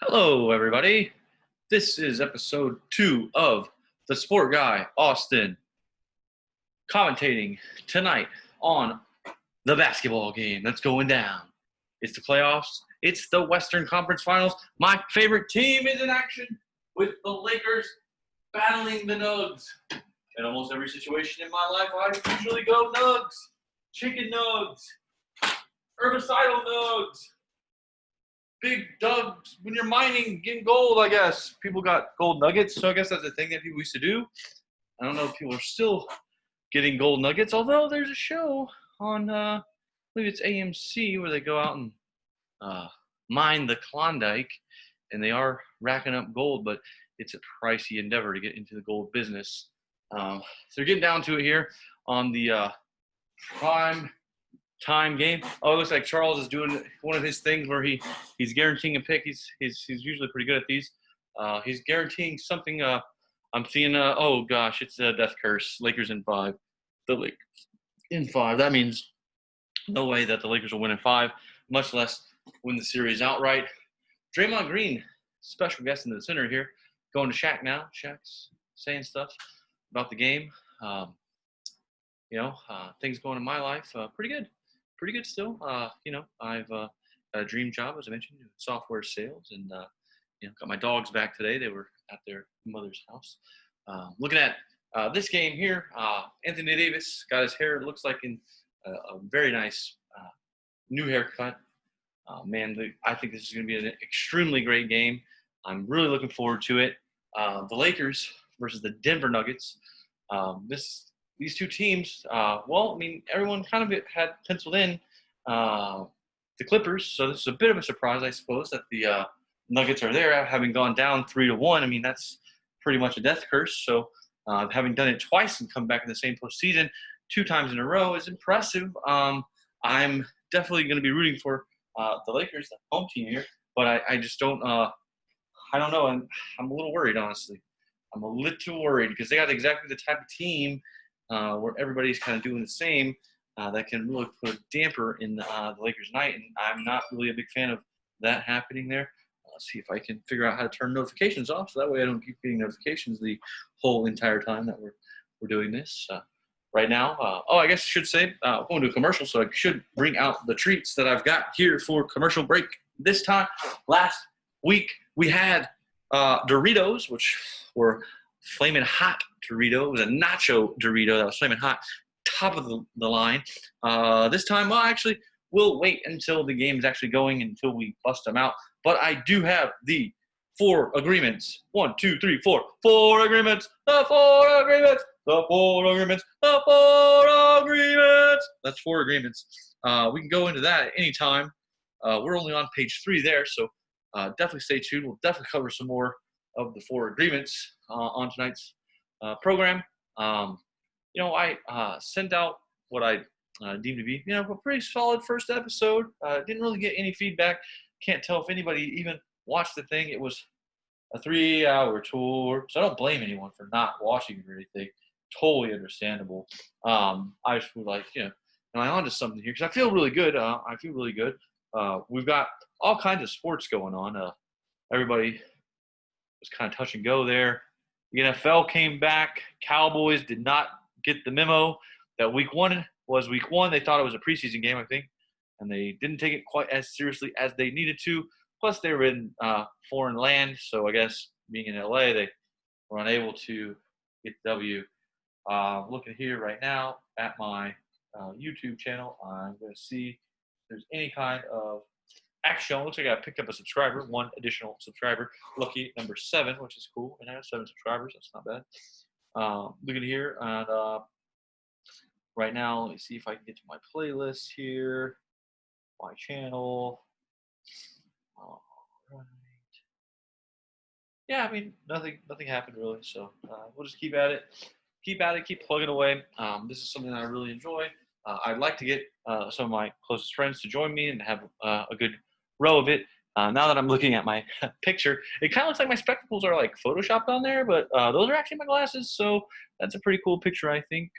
Hello, everybody. This is episode 2 of The Sport Guy Austin commentating tonight on the basketball game that's going down. It's the playoffs. It's the Western Conference Finals. My favorite team is in action with the Lakers battling the Nugs. In almost every situation in my life, I usually go Nugs, chicken nugs, herbicidal nugs. Big Doug's when you're mining, getting gold, I guess. People got gold nuggets, so I guess that's a thing that people used to do. I don't know if people are still getting gold nuggets, although there's a show on, I believe it's AMC, where they go out and mine the Klondike, and they are racking up gold, but it's a pricey endeavor to get into the gold business. So we're getting down to it here on the prime time game. Oh, it looks like Charles is doing one of his things where he's guaranteeing a pick. He's usually pretty good at these. He's guaranteeing something. I'm seeing. Oh gosh, it's a death curse. Lakers in 5. The Lakers in 5. That means no way that the Lakers will win in 5, much less win the series outright. Draymond Green, special guest in the center here, going to Shaq now. Shaq's saying stuff about the game. Things going in my life pretty good. Pretty good still. I've got a dream job, as I mentioned, doing software sales, and got my dogs back today. They were at their mother's house. Looking at this game here, Anthony Davis got his hair, it looks like, in a very nice new haircut. I think this is going to be an extremely great game. I'm really looking forward to it. The Lakers versus the Denver Nuggets. These two teams, everyone kind of had penciled in the Clippers, so this is a bit of a surprise, I suppose, that the Nuggets are there, having gone down 3-1. I mean, that's pretty much a death curse. So having done it twice and come back in the same postseason 2 times in a row is impressive. I'm definitely going to be rooting for the Lakers, the home team here, but I just don't. I don't know. I'm a little worried, honestly. I'm a little worried because they got exactly the type of team where everybody's kind of doing the same, that can really put a damper in the Lakers' night, and I'm not really a big fan of that happening there. Let's see if I can figure out how to turn notifications off, so that way I don't keep getting notifications the whole entire time that we're doing this. Right now, I guess I should say, going to a commercial, so I should bring out the treats that I've got here for commercial break. This time, last week, we had Doritos, which were flaming hot Dorito. It was a nacho Dorito that was flaming hot, top of the line. This time, we'll wait until the game's actually going until we bust them out. But I do have the 4 agreements. 1, 2, 3, 4. 4 agreements. The 4 agreements. The 4 agreements. The 4 agreements. That's 4 agreements. We can go into that at any time. We're only on page 3 there, so definitely stay tuned. We'll definitely cover some more of the 4 agreements on tonight's program. I sent out what I deemed to be, a pretty solid first episode. Didn't really get any feedback. Can't tell if anybody even watched the thing. It was a 3-hour tour, so I don't blame anyone for not watching or anything. Totally understandable. I just would like, am I onto something here? Because I feel really good. We've got all kinds of sports going on. Everybody was kind of touch and go there. The NFL came back. Cowboys did not get the memo that week 1 was week 1. They thought it was a preseason game, I think, and they didn't take it quite as seriously as they needed to. Plus, they were in foreign land, so I guess being in LA, they were unable to get the W. Looking here right now at my YouTube channel, I'm going to see if there's any kind of action. Looks like I picked up a subscriber, 1 additional subscriber. Lucky number 7, which is cool. And I have 7 subscribers. That's not bad. Looking here, and right now, let me see if I can get to my playlist here, my channel. All right. Yeah, I mean, nothing happened really. So we'll just keep at it, keep plugging away. This is something that I really enjoy. I'd like to get some of my closest friends to join me and have a good row of it. Now that I'm looking at my picture, it kind of looks like my spectacles are like photoshopped on there, but those are actually my glasses, so that's a pretty cool picture, I think.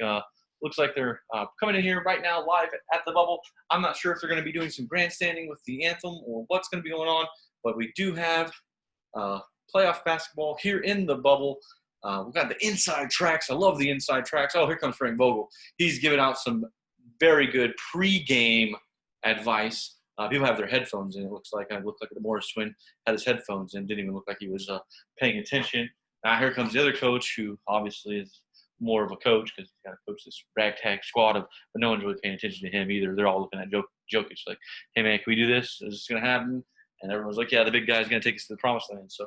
Looks like they're coming in here right now live at the Bubble. I'm not sure if they're going to be doing some grandstanding with the anthem or what's going to be going on, but we do have playoff basketball here in the bubble. We've got the inside tracks. I love the inside tracks. Oh, here comes Frank Vogel. He's giving out some very good pregame advice. People have their headphones in. It looks like the Morris twin had his headphones in. Didn't even look like he was paying attention. Now here comes the other coach, who obviously is more of a coach because he's got to coach this ragtag squad but no one's really paying attention to him either. They're all looking at Jokic like, hey man, can we do this? Is this going to happen? And everyone's like, yeah, the big guy's going to take us to the promised land. So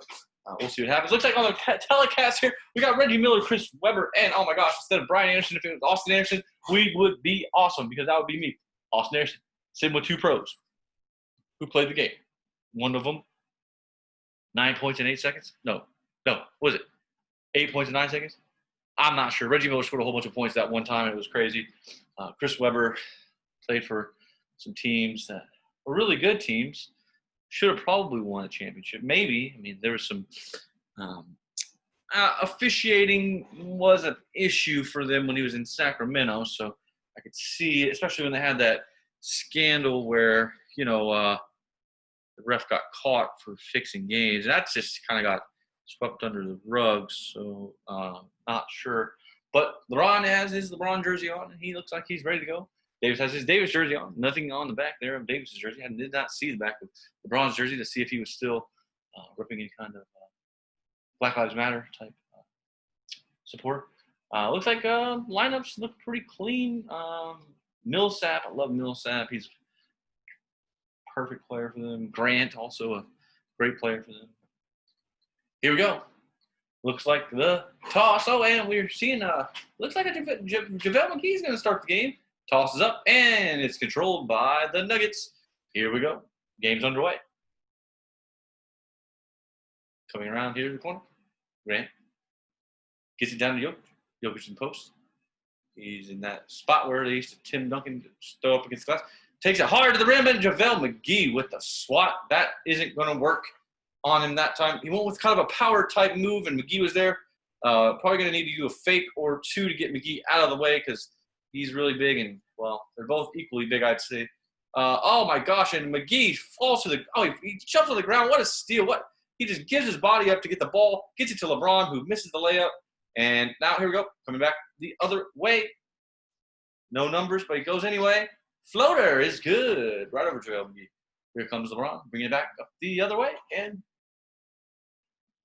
we'll see what happens. Looks like on the telecast here, we got Reggie Miller, Chris Webber, and oh my gosh, instead of Brian Anderson, if it was Austin Anderson, we would be awesome because that would be me, Austin Anderson, sitting with two pros who played the game. One of them, 9 points in 8 seconds. No, what was it? 8 points in 9 seconds? I'm not sure. Reggie Miller scored a whole bunch of points that one time. It was crazy. Chris Webber played for some teams that were really good teams. Should have probably won a championship. Maybe. I mean, there was some officiating was an issue for them when he was in Sacramento. So I could see, especially when they had that scandal where, the ref got caught for fixing games. And that just kind of got swept under the rug. So not sure. But LeBron has his LeBron jersey on, and he looks like he's ready to go. Davis has his Davis jersey on. Nothing on the back there of Davis's jersey. I did not see the back of LeBron's jersey to see if he was still ripping any kind of Black Lives Matter type support. Looks like lineups look pretty clean. Millsap, I love Millsap. He's a perfect player for them. Grant, also a great player for them. Here we go. Looks like the toss. Oh, and we're seeing looks like JaVale McGee is going to start the game. Tosses up, and it's controlled by the Nuggets. Here we go. Game's underway. Coming around here to the corner. Grant gets it down to Jokic. Jokic in post. He's in that spot where they used to Tim Duncan throw up against the glass. Takes it hard to the rim, and JaVale McGee with the swat. That isn't going to work on him that time. He went with kind of a power type move, and McGee was there. Probably going to need to do a fake or two to get McGee out of the way because he's really big, and, well, they're both equally big, I'd say. Oh, my gosh, and McGee falls to the – he jumps on the ground. What a steal. He just gives his body up to get the ball, gets it to LeBron, who misses the layup. And now here we go, coming back the other way. No numbers, but he goes anyway. Floater is good. Right over JaVale McGee. Here comes LeBron, bringing it back up the other way and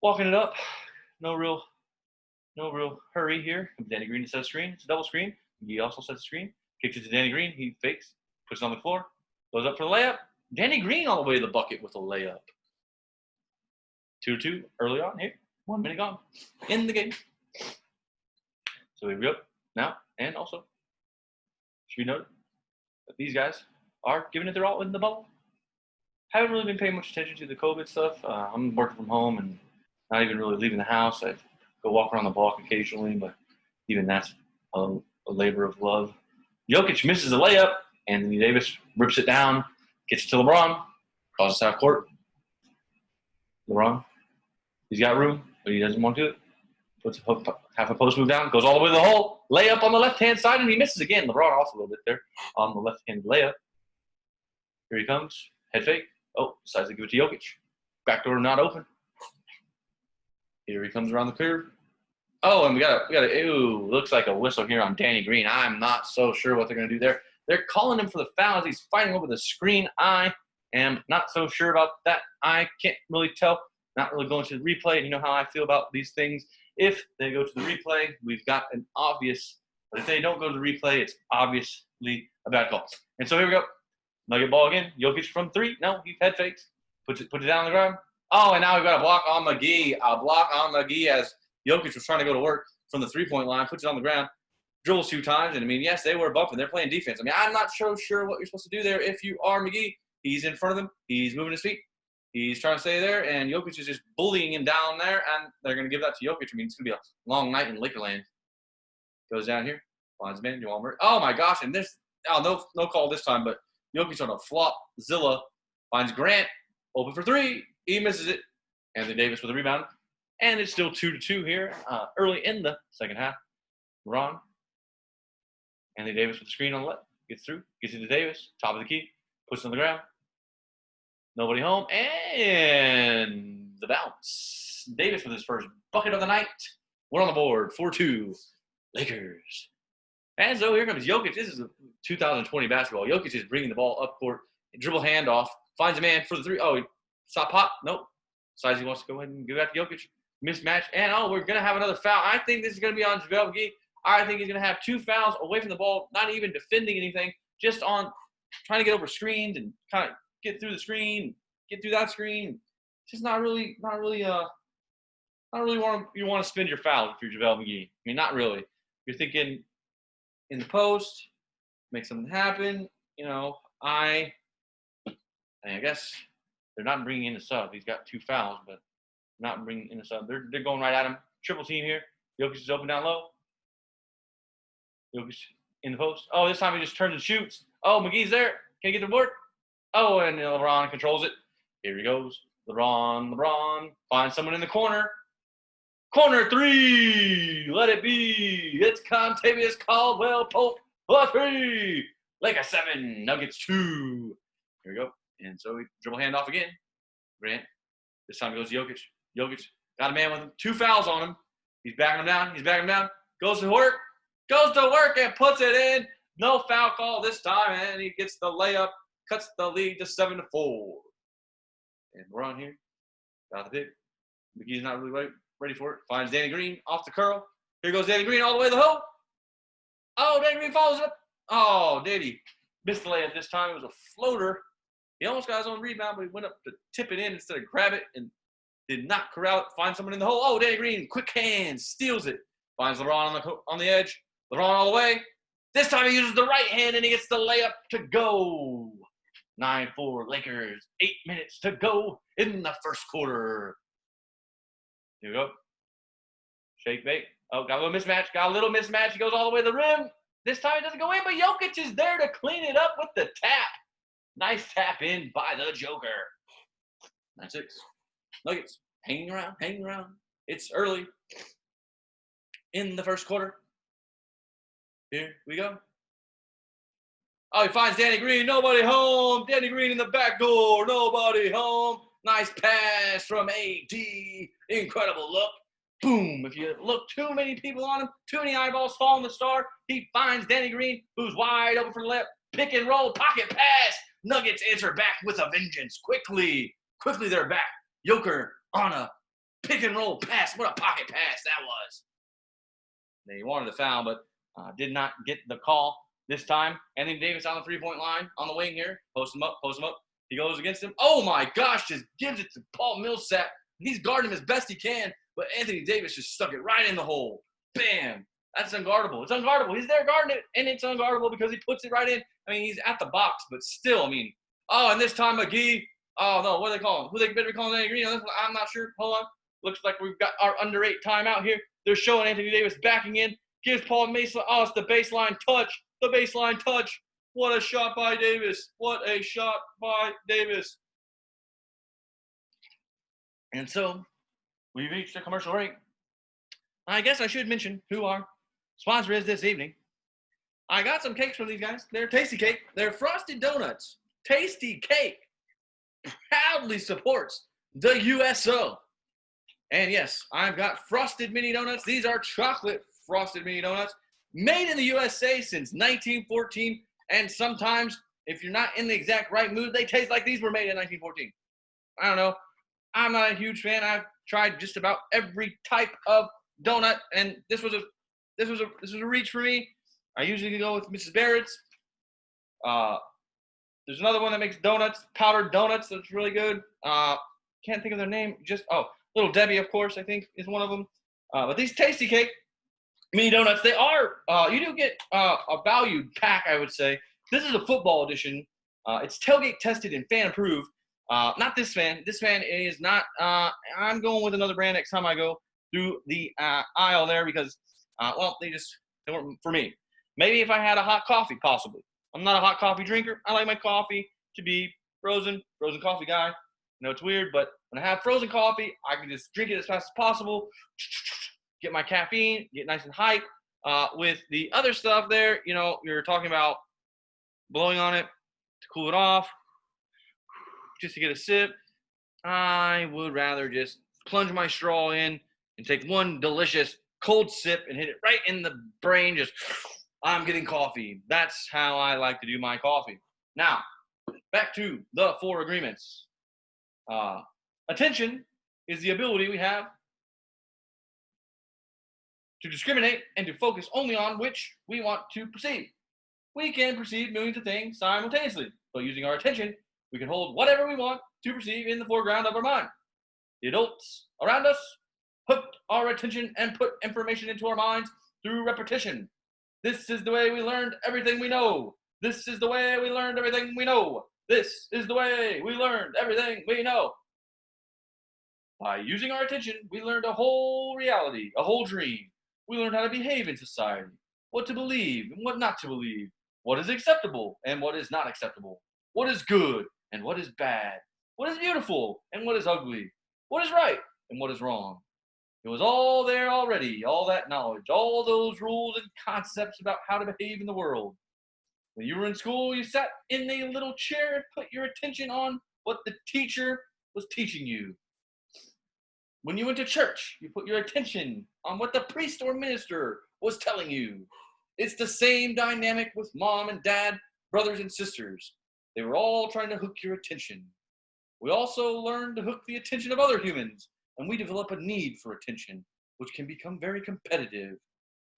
walking it up. No real hurry here. Danny Green sets a screen. It's a double screen. McGee also sets a screen. Kicks it to Danny Green. He fakes, puts it on the floor, goes up for the layup. Danny Green all the way to the bucket with a layup. 2-2 early on here. 1 minute gone in the game. So here we go now. And also, should be noted that these guys are giving it their all in the bubble. Haven't really been paying much attention to the COVID stuff. I'm working from home and not even really leaving the house. I go walk around the block occasionally, but even that's a labor of love. Jokic misses a layup. Anthony Davis rips it down, gets it to LeBron, crosses half court. LeBron, he's got room, but he doesn't want to do it. Puts half a post move down, goes all the way to the hole, layup on the left-hand side, and he misses again. LeBron also a little bit there on the left-hand layup. Here he comes, head fake. Oh, decides to give it to Jokic. Backdoor not open. Here he comes around the curve. Oh, and we got looks like a whistle here on Danny Green. I'm not so sure what they're going to do there. They're calling him for the foul as he's fighting over the screen. I am not so sure about that. I can't really tell. Not really going to the replay. You know how I feel about these things. If they go to the replay, we've got an obvious. But if they don't go to the replay, it's obviously a bad call. And so here we go. Nugget ball again. Jokic from three. No, he head fakes. Puts it down on the ground. Oh, and now we've got a block on McGee. A block on McGee as Jokic was trying to go to work from the three-point line. Puts it on the ground. Dribbles 2 times. And, I mean, yes, they were bumping. They're playing defense. I mean, I'm not so sure what you're supposed to do there if you are McGee. He's in front of them. He's moving his feet. He's trying to stay there. And Jokic is just bullying him down there. And they're going to give that to Jokic. I mean, it's going to be a long night in Lakerland. Goes down here. Finds man. Jamal Murray. Oh, my gosh. And this – no call this time, but Jokic on a flop. Zilla finds Grant. Open for three. He misses it. Anthony Davis with a rebound. And it's still 2-2 here early in the second half. Ron. Anthony Davis with the screen on the left. Gets through. Gets it to Davis. Top of the key. Puts it on the ground. Nobody home. And the bounce. Davis with his first bucket of the night. One on the board, 4-2, Lakers. And so here comes Jokic. This is a 2020 basketball. Jokic is bringing the ball up court, dribble handoff, finds a man for the three. Oh, he stop pop. Nope. Decides he wants to go ahead and give that to Jokic. Mismatch. And, we're going to have another foul. I think this is going to be on JaVale McGee. I think he's going to have 2 fouls away from the ball, not even defending anything, just on trying to get over screens and kind of get through the screen, get through that screen. Just not really want to spend your foul if you're JaVale McGee. I mean, not really. You're thinking in the post, make something happen. I guess they're not bringing in a sub. He's got 2 fouls, but not bringing in a sub. They're going right at him. Triple team here. Jokic is open down low. Jokic in the post. Oh, this time he just turns and shoots. Oh, McGee's there. Can he get the board? Oh, and LeBron controls it. Here he goes. LeBron finds someone in the corner. Corner 3. Let it be. It's Contavious Caldwell Pope for 3. Lakers 7. Nuggets 2. Here we go. And so we dribble handoff again. Grant. This time it goes Jokic. Jokic got a man with him. 2 fouls on him. He's backing him down. Goes to work and puts it in. No foul call this time, and he gets the layup, cuts the lead to 7-4. And we're on here. Got the pick. McGee's not really ready for it. Finds Danny Green off the curl. Here goes Danny Green all the way to the hole. Oh, Danny Green follows up. Oh, Danny missed the layup this time. It was a floater. He almost got his own rebound, but he went up to tip it in instead of grab it and did not corral it. Find someone in the hole. Oh, Danny Green, quick hands, steals it. Finds LeBron on the edge. LeBron all the way. This time he uses the right hand and he gets the layup to go. 9-4 Lakers. 8 minutes to go in the first quarter. Here we go. Shake, bake. Oh, got a little mismatch. He goes all the way to the rim. This time it doesn't go in, but Jokic is there to clean it up with the tap. Nice tap in by the Joker. 9-6. Nuggets hanging around. It's early in the first quarter. Here we go. Oh, he finds Danny Green. Nobody home. Danny Green in the back door. Nobody home. Nice pass from AD. Incredible look. Boom. If you look too many people on him, too many eyeballs fall on the star, he finds Danny Green, who's wide open for the left. Pick and roll. Pocket pass. Nuggets answer back with a vengeance. Quickly they're back. Joker on a pick and roll pass. What a pocket pass that was. They wanted the foul, but did not get the call this time. Anthony Davis on the 3-point line on the wing here. Post him up. He goes against him. Oh, my gosh, just gives it to Paul Millsap. He's guarding him as best he can, but Anthony Davis just stuck it right in the hole. Bam. That's unguardable. It's unguardable. He's there guarding it, and it's unguardable because he puts it right in. I mean, he's at the box, but still, and this time McGee. Oh, no, what do they call him? Who they better be calling Danny Green? I'm not sure. Hold on. Looks like we've got our under 8 timeout here. They're showing Anthony Davis backing in. Gives Paul Mason. Oh, it's the baseline touch. What a shot by Davis. And so we've reached a commercial break. I guess I should mention who our sponsor is this evening. I got some cakes from these guys. They're Tasty Cake. They're frosted donuts. Tasty Cake proudly supports the USO. And yes, I've got frosted mini donuts. These are chocolate frosted mini donuts made in the USA since 1914. And sometimes, if you're not in the exact right mood, they taste like these were made in 1914. I don't know. I'm not a huge fan. I've tried just about every type of donut, and this was a reach for me. I usually go with Mrs. Barrett's. There's another one that makes donuts, powdered donuts. That's really good. Can't think of their name. Little Debbie, of course, I think is one of them. But these Tasty Cake mini donuts, they are, you do get a valued pack, I would say. This is a football edition. It's tailgate tested and fan approved. Not this fan. This fan is not, I'm going with another brand next time I go through the aisle there because, they weren't for me. Maybe if I had a hot coffee, possibly. I'm not a hot coffee drinker. I like my coffee to be frozen coffee guy. I know it's weird, but when I have frozen coffee, I can just drink it as fast as possible, get my caffeine, get nice and hype. With the other stuff there, you're talking about blowing on it to cool it off, just to get a sip. I would rather just plunge my straw in and take one delicious cold sip and hit it right in the brain. Just, I'm getting coffee. That's how I like to do my coffee. Now, back to the 4 agreements. Attention is the ability we have to discriminate and to focus only on which we want to perceive. We can perceive millions of things simultaneously, but using our attention, we can hold whatever we want to perceive in the foreground of our mind. The adults around us hooked our attention and put information into our minds through repetition. This is the way we learned everything we know. This is the way we learned everything we know. This is the way we learned everything we know. By using our attention, we learned a whole reality, a whole dream. We learned how to behave in society, what to believe and what not to believe, what is acceptable and what is not acceptable, what is good and what is bad, what is beautiful and what is ugly, what is right and what is wrong. It was all there already, all that knowledge, all those rules and concepts about how to behave in the world. When you were in school, you sat in a little chair and put your attention on what the teacher was teaching you. When you went to church, you put your attention on what the priest or minister was telling you. It's the same dynamic with mom and dad, brothers and sisters. They were all trying to hook your attention. We also learn to hook the attention of other humans, and we develop a need for attention, which can become very competitive.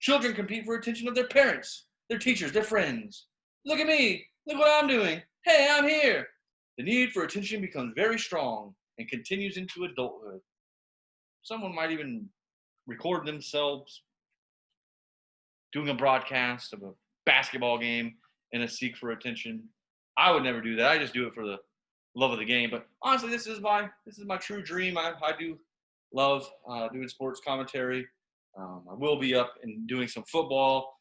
Children compete for attention of their parents, their teachers, their friends. Look at me. Look what I'm doing. Hey, I'm here. The need for attention becomes very strong and continues into adulthood. Someone might even record themselves doing a broadcast of a basketball game in a seek for attention. I would never do that. I just do it for the love of the game. But honestly, this is my true dream. I do love doing sports commentary. I will be up and doing some football.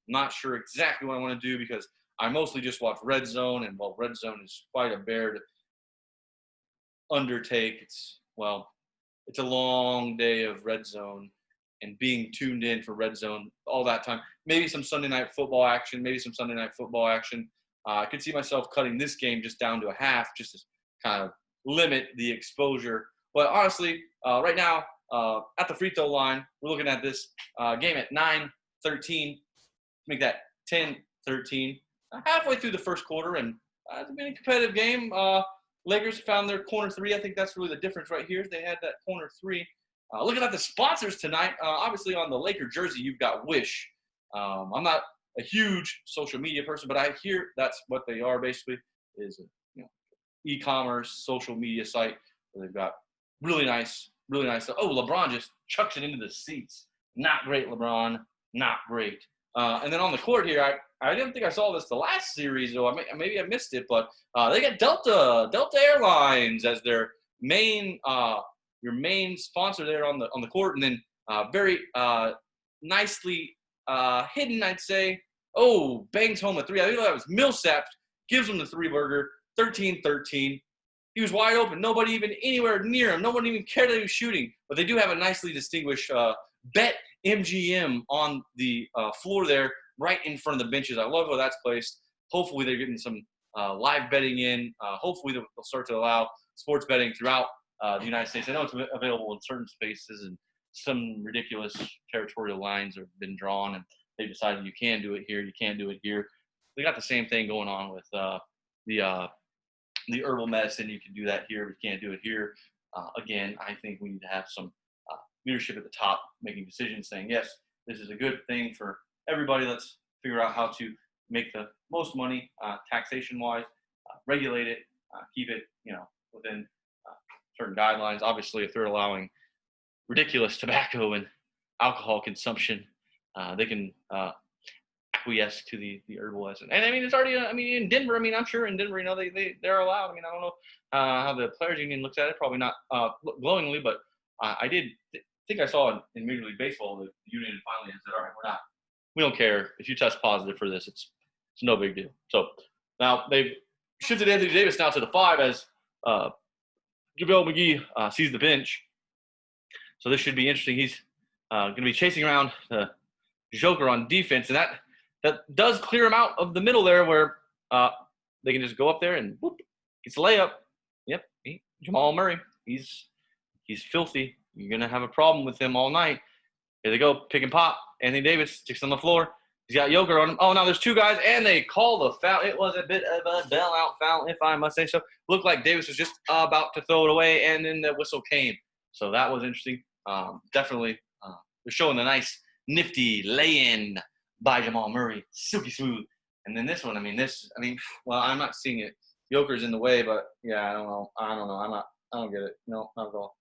Not sure exactly what I want to do because I mostly just watch Red Zone, and while Red Zone is quite a bear to undertake, it's a long day of Red Zone and being tuned in for Red Zone all that time. Maybe some Sunday night football action. I could see myself cutting this game just down to a half just to kind of limit the exposure. But honestly, right now, at the free throw line, we're looking at this game at 9-13. Make that 10-13. Halfway through the first quarter, and it's been a competitive game. Lakers found their corner 3. I think that's really the difference right here. They had that corner 3. Looking at the sponsors tonight, obviously on the Laker jersey, you've got Wish. I'm not a huge social media person, but I hear that's what they are basically, is a e-commerce social media site where they've got really nice stuff. Oh, LeBron just chucks it into the seats. Not great, LeBron. Not great. And then on the court here, I didn't think I saw this the last series, though. Maybe I missed it, but they got Delta Airlines as their main your main sponsor there on the court, and then very nicely hidden, I'd say. Oh, bangs home a 3. I think that was Millsap. Gives him the 3-burger. 13-13. He was wide open. Nobody even anywhere near him. Nobody even cared that he was shooting. But they do have a nicely distinguished Bet MGM on the floor there, right in front of the benches. I love how that's placed. Hopefully they're getting some live betting in. Hopefully they'll start to allow sports betting throughout the United States. I know it's available in certain spaces, and some ridiculous territorial lines have been drawn, and they decided you can do it here, you can't do it here. They got the same thing going on with the herbal medicine. You can do that here, but you can't do it here. Again, I think we need to have some leadership at the top making decisions, saying, yes, this is a good thing for everybody. Let's figure out how to make the most money taxation-wise, regulate it, keep it, within certain guidelines. Obviously, if they're allowing ridiculous tobacco and alcohol consumption, they can acquiesce to the herbal medicine. And I mean, it's already, in Denver, I'm sure in Denver, they're allowed. I don't know how the players union looks at it, probably not glowingly, but I did think I saw in Major League Baseball the union finally said, all right, we don't care if you test positive for this. It's no big deal. So now they've shifted Anthony Davis now to the 5 as JaVale McGee sees the bench. So this should be interesting. He's going to be chasing around the Joker on defense, and that does clear him out of the middle there where they can just go up there and whoop, gets a layup. Yep, he Jamal Murray, he's filthy. You're going to have a problem with him all night. Here they go, pick and pop. Anthony Davis sticks on the floor. He's got Joker on him. Oh, now there's two guys, and they call the foul. It was a bit of a bailout foul, if I must say so. Looked like Davis was just about to throw it away, and then the whistle came. So that was interesting. Definitely, they're showing a nice, nifty lay-in by Jamal Murray. Silky smooth. And then this one, well, I'm not seeing it. Joker's in the way, but, yeah, I don't know. I don't get it. No, not at all.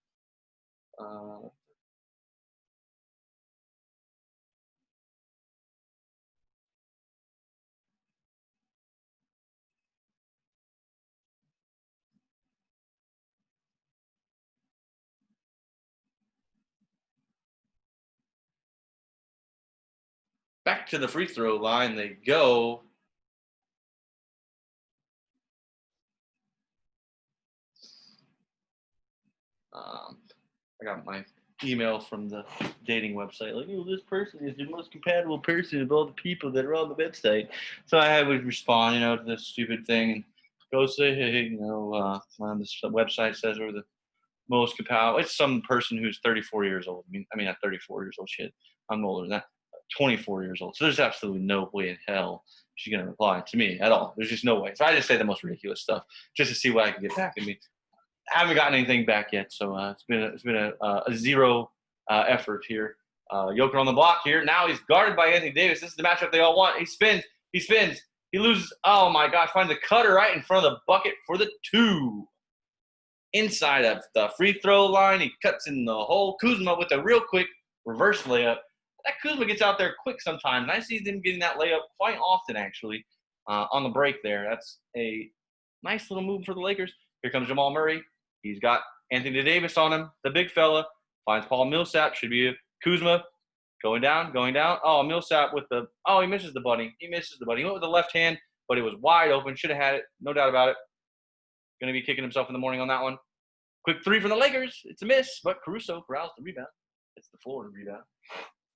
Back to the free throw line they go. I got my email from the dating website, like, oh, this person is the most compatible person of all the people that are on the website. So I would respond, to this stupid thing and go say, hey, this website says we're the most compatible. It's some person who's 34 years old. Not 34 years old, shit. I'm older than that. 24 years old. So there's absolutely no way in hell she's going to reply to me at all. There's just no way. So I just say the most ridiculous stuff just to see what I can get back at me. I haven't gotten anything back yet, so it's been a zero effort here. Joker on the block here. Now he's guarded by Anthony Davis. This is the matchup they all want. He spins. He loses. Oh, my gosh. Finds the cutter right in front of the bucket for the two. Inside of the free throw line, he cuts in the hole. Kuzma with a real quick reverse layup. That Kuzma gets out there quick sometimes. And I see him getting that layup quite often, actually, on the break there. That's a nice little move for the Lakers. Here comes Jamal Murray. He's got Anthony Davis on him, the big fella. Finds Paul Millsap. Should be Kuzma going down. Oh, Millsap with he misses the bunny. He went with the left hand, but it was wide open. Should have had it. No doubt about it. Going to be kicking himself in the morning on that one. Quick three from the Lakers. It's a miss, but Caruso corrals the rebound. It's the floor rebound.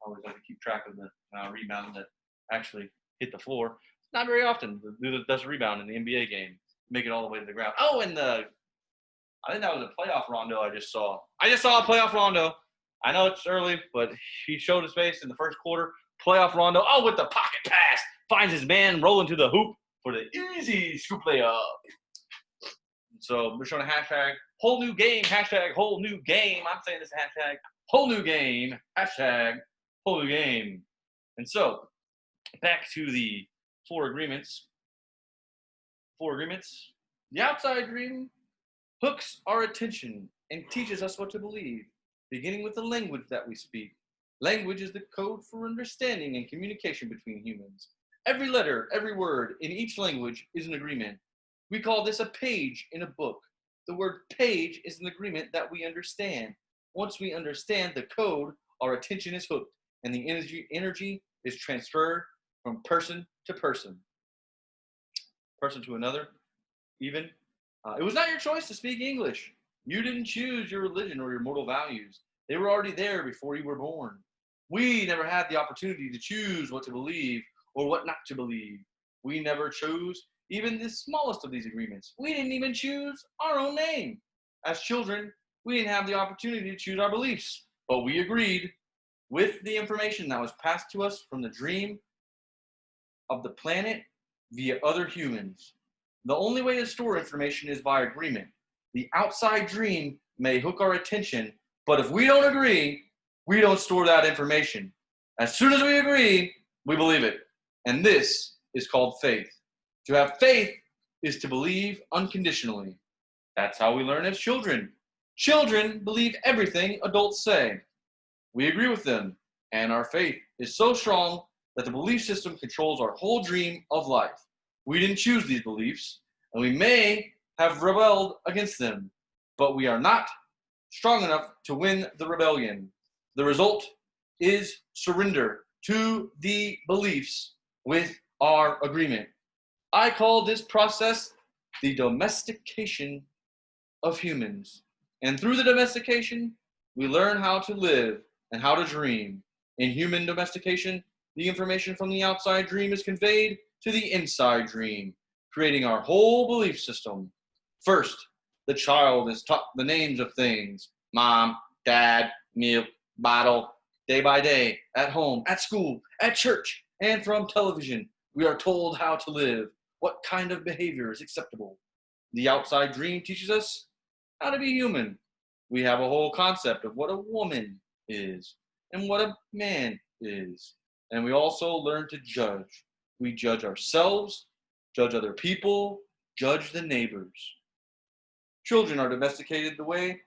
Always have to keep track of the rebound that actually hit the floor. Not very often. The dude that does a rebound in the NBA game make it all the way to the ground. Oh, and I think that was a playoff rondo I just saw. I just saw a playoff rondo. I know it's early, but he showed his face in the first quarter. Playoff rondo. Oh, with the pocket pass. Finds his man rolling to the hoop for the easy scoop layup. So we're showing a hashtag whole new game. Hashtag whole new game. I'm saying this hashtag whole new game. Hashtag whole new game. And so back to the four agreements. The outside dream hooks our attention and teaches us what to believe, beginning with the language that we speak. Language is the code for understanding and communication between humans. Every letter, every word in each language is an agreement. We call this a page in a book. The word page is an agreement that we understand. Once we understand the code, our attention is hooked, and the energy is transferred from person to person to another, even. It was not your choice to speak English. You didn't choose your religion or your moral values. They were already there before you were born. We never had the opportunity to choose what to believe or what not to believe. We never chose even the smallest of these agreements. We didn't even choose our own name. As children, we didn't have the opportunity to choose our beliefs, but we agreed with the information that was passed to us from the dream of the planet via other humans. The only way to store information is by agreement. The outside dream may hook our attention, but if we don't agree, we don't store that information. As soon as we agree, we believe it. And this is called faith. To have faith is to believe unconditionally. That's how we learn as children. Children believe everything adults say. We agree with them, and our faith is so strong that the belief system controls our whole dream of life. We didn't choose these beliefs, and we may have rebelled against them, but we are not strong enough to win the rebellion. The result is surrender to the beliefs with our agreement. I call this process the domestication of humans. And through the domestication, we learn how to live and how to dream. In human domestication, the information from the outside dream is conveyed to the inside dream, creating our whole belief system. First, The child is taught the names of things: mom, dad, milk, bottle. Day by day, at home, at school, at church, and from television, we are told how to live, what kind of behavior is acceptable. The outside dream teaches us how to be human. We have a whole concept of what a woman is and what a man is. And we also learn to judge. We judge ourselves, judge other people, judge the neighbors. Children are domesticated the way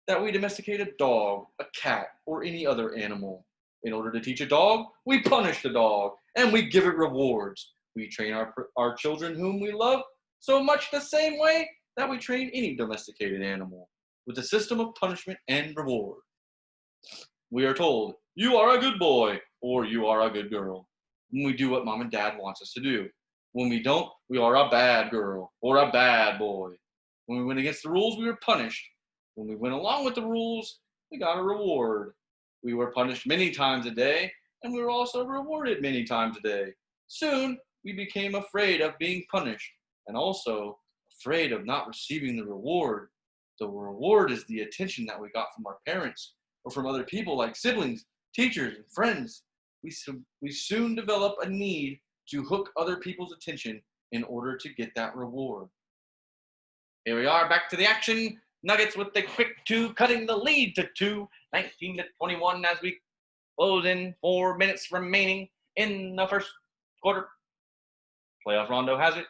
that we domesticate a dog, a cat, or any other animal. In order to teach a dog, we punish the dog and we give it rewards. We train our children whom we love so much the same way that we train any domesticated animal, with a system of punishment and reward. We are told, you are a good boy, or you are a good girl, when we do what mom and dad wants us to do. When we don't, we are a bad girl, or a bad boy. When we went against the rules, we were punished. When we went along with the rules, we got a reward. We were punished many times a day, and we were also rewarded many times a day. Soon, we became afraid of being punished, and also afraid of not receiving the reward. The reward is the attention that we got from our parents or from other people like siblings, teachers, and friends. We soon develop a need to hook other people's attention in order to get that reward. Here we are, back to the action. Nuggets with the quick two, cutting the lead to 2, 19-21 as we close in. 4 minutes remaining in the first quarter. Playoff Rondo has it.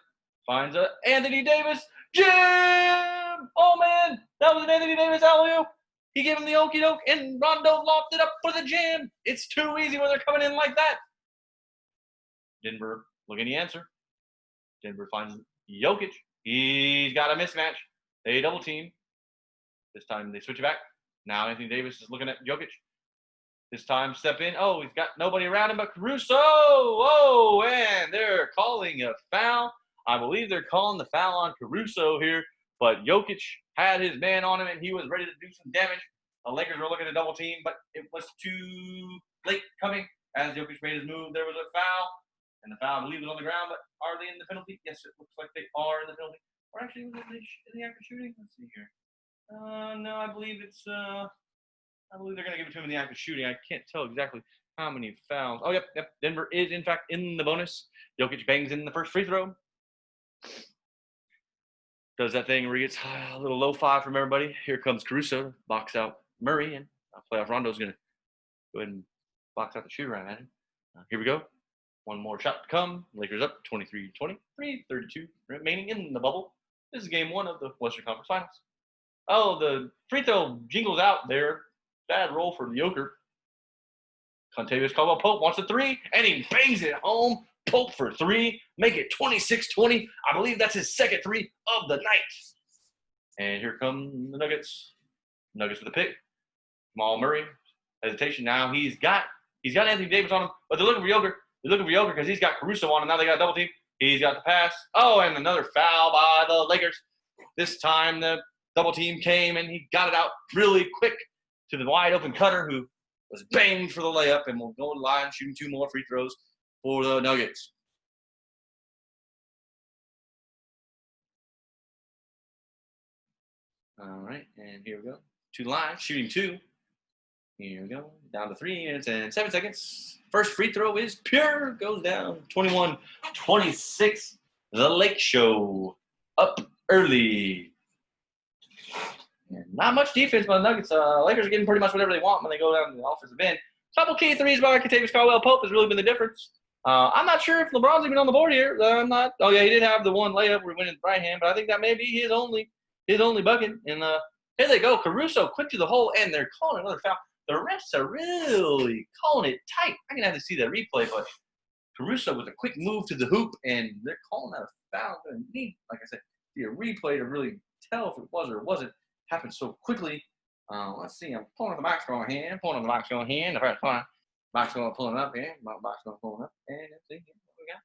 Finds Anthony Davis. Jim! Oh, man. That was an Anthony Davis alley-oop. He gave him the okie doke, and Rondo lobbed it up for the jam. It's too easy when they're coming in like that. Denver looking the answer. Denver finds Jokic. He's got a mismatch. They double team. This time they switch it back. Now Anthony Davis is looking at Jokic. This time step in. Oh, he's got nobody around him but Caruso. Oh, and they're calling a foul. I believe they're calling the foul on Caruso here. But Jokic had his man on him, and he was ready to do some damage. The Lakers were looking to double team, but it was too late coming. As Jokic made his move, there was a foul. And the foul, I believe, was on the ground, but are they in the penalty? Yes, it looks like they are in the penalty. Or actually, was it in the act of shooting? Let's see here. No, I believe they're going to give it to him in the act of shooting. I can't tell exactly how many fouls. Oh, yep. Denver is, in fact, in the bonus. Jokic bangs in the first free throw. Does that thing where he gets a little lo-fi from everybody. Here comes Caruso, box out Murray, and playoff Rondo's going to go ahead and box out the shooter right at him. Here we go. One more shot to come. Lakers up 23-20, 3:32 remaining in the bubble. This is game 1 of the Western Conference Finals. Oh, the free throw jingles out there. Bad roll for the Joker. Contavious Caldwell-Pope wants a 3, and he bangs it home. Pope for 3, make it 26-20. I believe that's his second 3 of the night. And here come the Nuggets. Nuggets with a pick. Jamal Murray, hesitation. Now he's got Anthony Davis on him, but they're looking for Joker. They're looking for Joker because he's got Caruso on him. Now they got a double team. He's got the pass. Oh, and another foul by the Lakers. This time the double team came, and he got it out really quick to the wide open Cutter, who was banged for the layup, and will go to the line shooting 2 more free throws for the Nuggets. All right, and here we go. To the line, shooting 2. Here we go. Down to 3 minutes and 7 seconds. First free throw is pure. Goes down 21-26. The Lake Show up early. And not much defense by the Nuggets. Lakers are getting pretty much whatever they want when they go down to the offensive end. Couple key threes by Contavious Caldwell-Pope has really been the difference. I'm not sure if LeBron's even on the board here. I'm not. Oh yeah, he did have the one layup where he went in the right hand, but I think that may be his only bucket. And here they go. Caruso quick to the hole, and they're calling another foul. The refs are really calling it tight. I'm gonna have to see that replay, but Caruso with a quick move to the hoop, and they're calling that a foul. Gonna need, like I said, see a replay to really tell if it was or wasn't. Happened so quickly. Let's see. I'm pulling the box going hand. Pulling the box going hand. The first one. Box going pulling up. Yeah. Box going pulling up. And let's see what we got.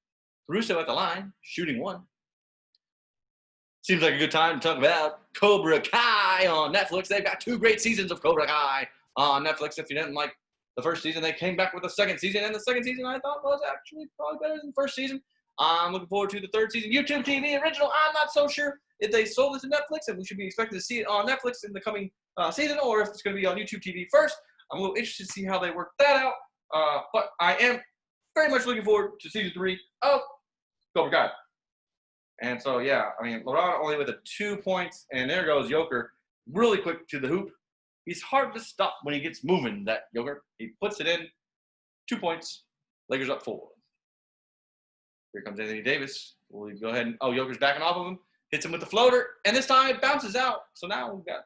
Caruso at the line, shooting 1. Seems like a good time to talk about Cobra Kai on Netflix. They've got 2 great seasons of Cobra Kai on Netflix. If you didn't like the first season, they came back with the second season. And the second season I thought was actually probably better than the first season. I'm looking forward to the third season. YouTube TV original. I'm not so sure if they sold it to Netflix and we should be expected to see it on Netflix in the coming season, or if it's going to be on YouTube TV first. I'm a little interested to see how they work that out. But I am very much looking forward to season 3 of Cobra Kai. And so, yeah, I mean, LeBron only with 2 points, and there goes Joker, really quick to the hoop. He's hard to stop when he gets moving, that Joker. He puts it in, 2 points, Lakers up 4. Here comes Anthony Davis. We'll go ahead and, Joker's backing off of him, hits him with the floater, and this time it bounces out. So now we've got,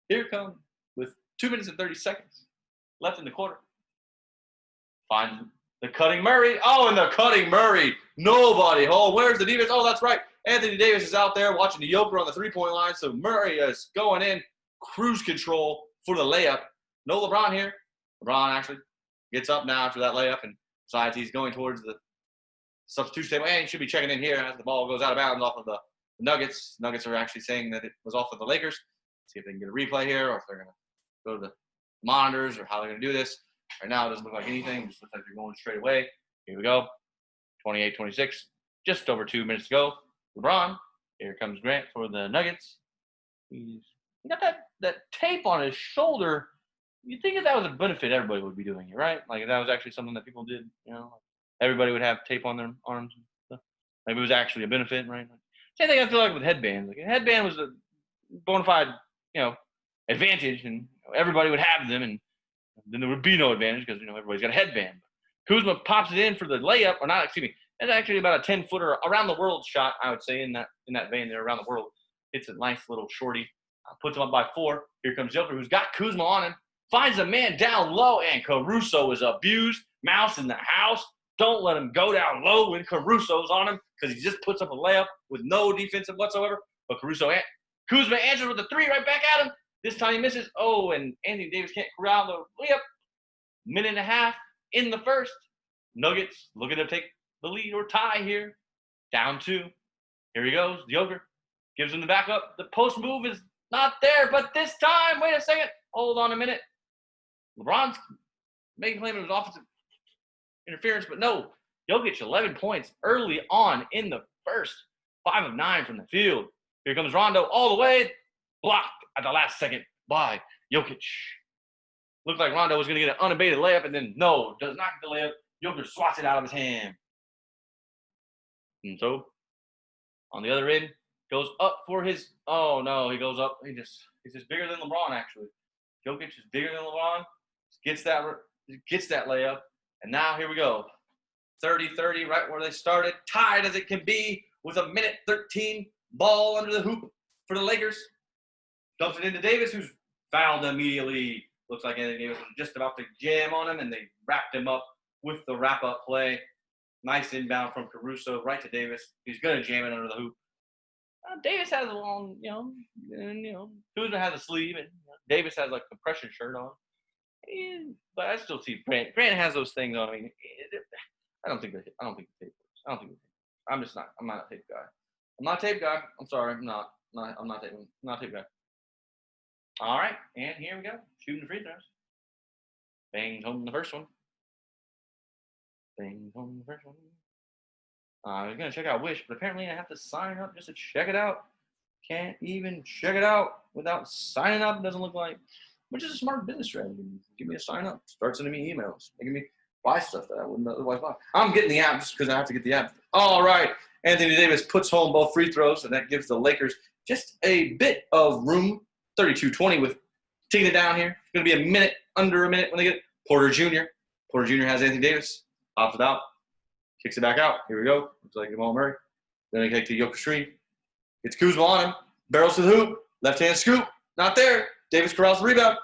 here come, with 2 minutes and 30 seconds left in the quarter. Find the cutting Murray. And the cutting Murray. Nobody. Where's the defense? That's right. Anthony Davis is out there watching the Joker on the three-point line. So Murray is going in. Cruise control for the layup. No LeBron here. LeBron actually gets up now after that layup and decides he's going towards the substitution table. And he should be checking in here as the ball goes out of bounds off of the Nuggets. Nuggets are actually saying that it was off of the Lakers. See if they can get a replay here or if they're going to go to the monitors or how they're going to do this. Right now, it doesn't look like anything. It just looks like they're going straight away. Here we go. 28-26. Just over 2 minutes to go. LeBron. Here comes Grant for the Nuggets. He got that tape on his shoulder. You'd think that was a benefit, everybody would be doing it, right? Like if that was actually something that people did, everybody would have tape on their arms and stuff. Maybe it was actually a benefit, right? Same thing I feel like with headbands. Like a headband was a bona fide, advantage, and everybody would have them, and then there would be no advantage because everybody's got a headband. Kuzma pops it in for the layup, or not? Excuse me. It's actually about a 10-footer around the world shot, I would say, in that vein there around the world. It's a nice little shorty. Puts him up by 4. Here comes Joker, who's got Kuzma on him. Finds a man down low, and Caruso is abused. Mouse in the house. Don't let him go down low when Caruso's on him because he just puts up a layup with no defensive whatsoever. But Kuzma answers with a 3 right back at him. This time he misses. And Anthony Davis can't corral the layup. Minute and a half in the first. Nuggets looking to take the lead or tie here. Down 2. Here he goes. Joker gives him the backup. The post move is not there, but this time, wait a second. Hold on a minute. LeBron's making claim it was offensive interference, but no. Jokic 11 points early on in the first. 5 of 9 from the field. Here comes Rondo all the way. Blocked at the last second by Jokic. Looked like Rondo was going to get an unabated layup, and then no, does not get the layup. Jokic swats it out of his hand. And so, on the other end, goes up for his. He goes up. He's just bigger than LeBron, actually. Jokic is bigger than LeBron. Gets that layup. And now here we go. 30-30, right where they started. Tied as it can be with a minute 13. Ball under the hoop for the Lakers. Dumps it into Davis, who's fouled immediately. Looks like Anthony Davis was just about to jam on him, and they wrapped him up with the wrap-up play. Nice inbound from Caruso right to Davis. He's going to jam it under the hoop. Davis has a long, Kuzma has a sleeve, and Davis has like a compression shirt on. But I still see Grant. Grant has those things on. I mean, I don't think the tape works. I'm just not. I'm not a tape guy. I'm not a tape guy. I'm sorry. I'm not a tape guy. All right, and here we go. Shooting the free throws. Bangs home the first one. I was going to check out Wish, but apparently I have to sign up just to check it out. Can't even check it out without signing up, doesn't look like. Which is a smart business strategy. Give me a sign up. Start sending me emails. Making me buy stuff that I wouldn't otherwise buy. I'm getting the app just because I have to get the app. All right. Anthony Davis puts home both free throws, and that gives the Lakers just a bit of room. 32-20 with taking it down here. It's going to be under a minute when they get it. Porter Jr. Porter Jr. has Anthony Davis. Pops it out. Kicks it back out. Here we go. Looks like Jamal Murray. Then they take to Jokic Street. Gets Kuzma on him. Barrels to the hoop. Left-hand scoop. Not there. Davis corrals the rebound.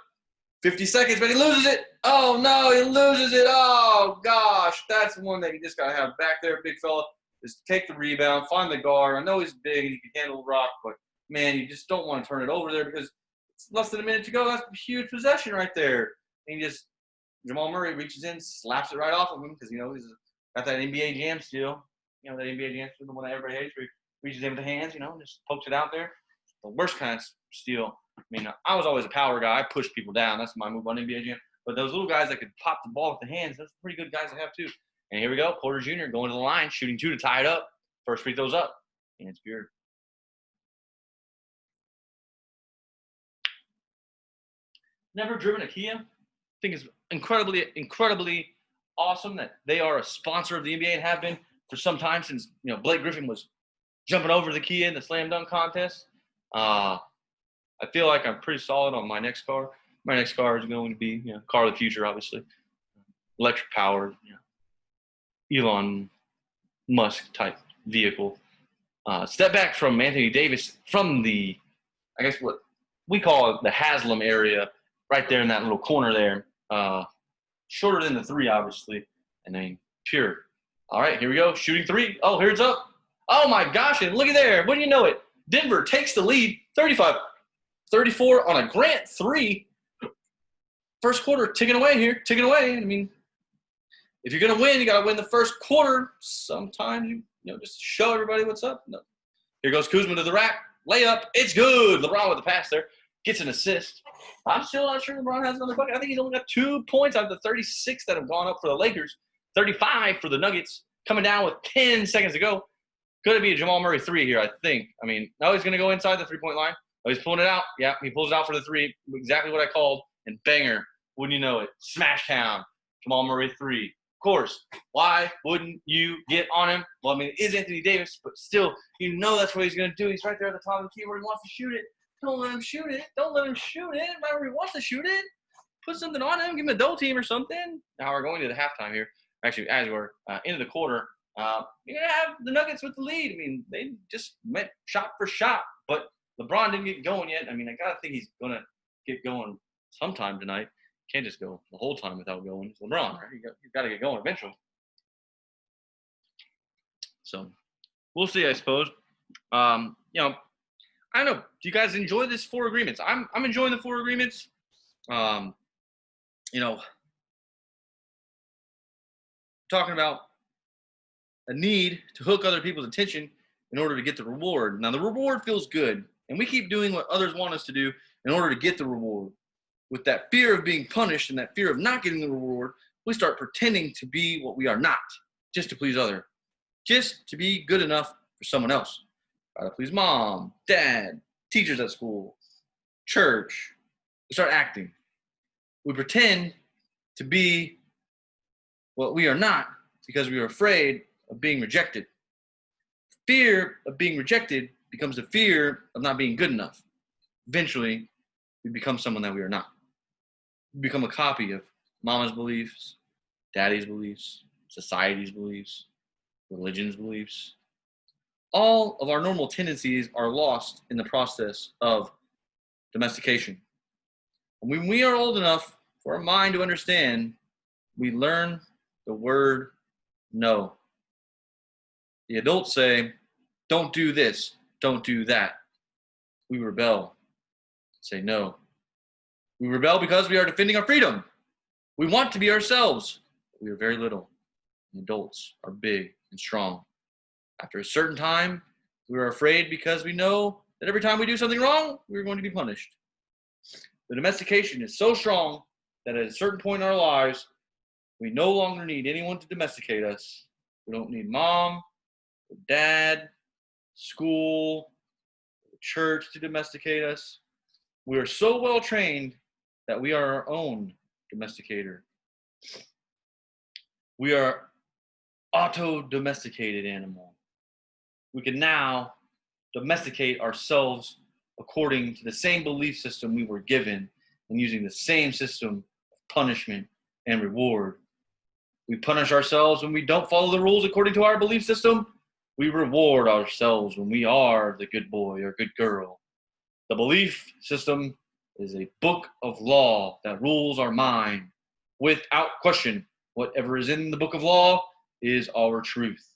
50 seconds, but he loses it. Oh, no, he loses it. Oh, gosh. That's one that you just got to have back there, big fella. Just take the rebound, find the guard. I know he's big and he can handle the rock, but, man, you just don't want to turn it over there because it's less than a minute to go. That's a huge possession right there. And Jamal Murray reaches in, slaps it right off of him because, he's got that NBA jam steal. That NBA jam steal, the one that everybody hates, where he reaches in with the hands, just pokes it out there. The worst kind of steal. I mean, I was always a power guy. I pushed people down. That's my move on NBA Jam. But those little guys that could pop the ball with the hands, those are pretty good guys to have too. And here we go. Porter Jr. going to the line, shooting 2 to tie it up. First free throws up. And it's good. never driven a Kia. I think it's incredibly awesome that they are a sponsor of the NBA and have been for some time since Blake Griffin was jumping over the Kia in the slam dunk contest. I feel like I'm pretty solid on my next car. My next car is going to be car of the future, obviously, electric powered, Elon Musk type vehicle. Step back from Anthony Davis from the, I guess what we call the Haslam area, right there in that little corner there. Shorter than the three, obviously, and then pure. All right, here we go. Shooting three. Oh, here it's up. Oh, my gosh, and look at there. Wouldn't you know it? Denver takes the lead, 35-34 on a Grant three. First quarter, ticking away here, ticking away. I mean, if you're going to win, you got to win the first quarter. Sometimes, just show everybody what's up. No. Here goes Kuzma to the rack. Layup. It's good. LeBron with the pass there. Gets an assist. I'm still not sure LeBron has another bucket. I think he's only got 2 points out of the 36 that have gone up for the Lakers. 35 for the Nuggets. Coming down with 10 seconds to go. Going to be a Jamal Murray three here, I think. I mean, now he's going to go inside the three-point line. Oh, he's pulling it out. Yeah, he pulls it out for the three. Exactly what I called. And banger. Wouldn't you know it? Smash town. Jamal Murray three. Of course. Why wouldn't you get on him? Well, I mean, it is Anthony Davis, but still, that's what he's going to do. He's right there at the top of the keyboard. He wants to shoot it. Don't let him shoot it. Don't let him shoot it. Whenever he wants to shoot it, put something on him. Give him a double team or something. Now we're going to the halftime here. Actually, as we're into the quarter, you're going to have the Nuggets with the lead. I mean, they just went shot for shot, but LeBron didn't get going yet. I mean, I got to think he's going to get going sometime tonight. Can't just go the whole time without going. It's LeBron, right? You got to get going eventually. So we'll see, I suppose. I don't know. Do you guys enjoy this 4 agreements? I'm enjoying the 4 agreements. Talking about a need to hook other people's attention in order to get the reward. Now, the reward feels good, and we keep doing what others want us to do in order to get the reward. With that fear of being punished and that fear of not getting the reward, we start pretending to be what we are not, just to please others, just to be good enough for someone else. Try to please mom, dad, teachers at school, church. We start acting. We pretend to be what we are not because we are afraid of being rejected. Fear of being rejected becomes the fear of not being good enough. Eventually, we become someone that we are not. We become a copy of mama's beliefs, daddy's beliefs, society's beliefs, religion's beliefs. All of our normal tendencies are lost in the process of domestication. And when we are old enough for our mind to understand, we learn the word no. The adults say, don't do this, don't do that. We rebel, say no. We rebel because we are defending our freedom. We want to be ourselves. We are very little. The adults are big and strong. After a certain time, we are afraid because we know that every time we do something wrong, we're going to be punished. The domestication is so strong that at a certain point in our lives, we no longer need anyone to domesticate us. We don't need mom, or dad, school, or church to domesticate us. We are so well trained that we are our own domesticator. We are auto-domesticated animal. We can now domesticate ourselves according to the same belief system we were given and using the same system of punishment and reward. We punish ourselves when we don't follow the rules according to our belief system. We reward ourselves when we are the good boy or good girl. The belief system is a book of law that rules our mind. Without question, whatever is in the book of law is our truth.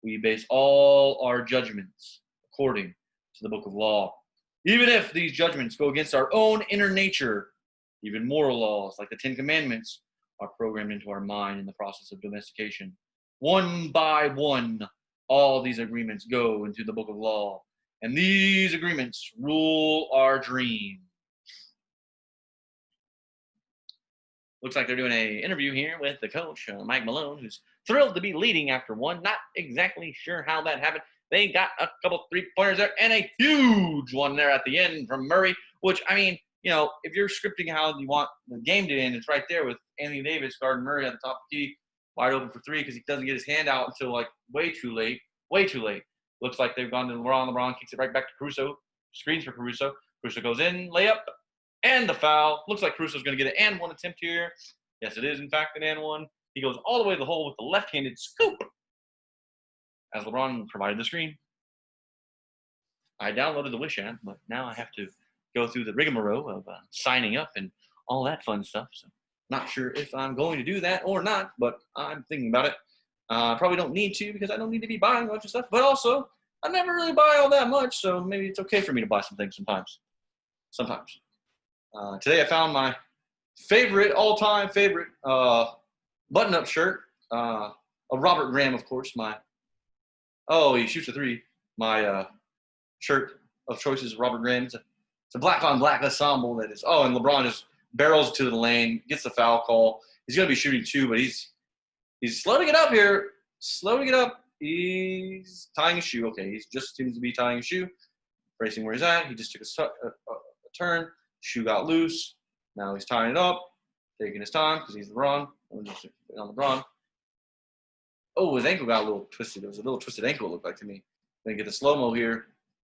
We base all our judgments according to the book of law. Even if these judgments go against our own inner nature, even moral laws like the 10 Commandments are programmed into our mind in the process of domestication. One by one, all these agreements go into the book of law, and these agreements rule our dream. Looks like they're doing an interview here with the coach, Mike Malone, who's thrilled to be leading after one. Not exactly sure how that happened. They got a couple 3-pointers there and a huge one there at the end from Murray, which, I mean, you know, if you're scripting how you want the game to end, it's right there with Anthony Davis guarding Murray at the top of the key, wide open for three because he doesn't get his hand out until like way too late. Way too late. Looks like they've gone to LeBron. LeBron kicks it right back to Caruso. Screens for Caruso. Caruso goes in, layup, and the foul. Looks like Caruso's going to get an and one attempt here. Yes, it is, in fact, an and one. He goes all the way to the hole with the left-handed scoop as LeBron provided the screen. I downloaded the Wish app, but now I have to go through the rigmarole of signing up and all that fun stuff. So not sure if I'm going to do that or not, but I'm thinking about it. Probably don't need to because I don't need to be buying a bunch of stuff. But also, I never really buy all that much, so maybe it's okay for me to buy some things sometimes. Today I found my all-time favorite button-up shirt. A Robert Graham, of course. He shoots a three. My shirt of choice is Robert Graham. It's a black-on-black ensemble that is. Oh, and LeBron just barrels to the lane, gets the foul call. He's going to be shooting two, but he's slowing it up here. Slowing it up. He's tying his shoe. Okay, he just seems to be tying his shoe. Racing where he's at. He just took a turn. Shoe got loose. Now he's tying it up. Taking his time because he's LeBron. I'm just on LeBron. Oh, his ankle got a little twisted. It was a little twisted ankle, it looked like to me. Then get the slow-mo here.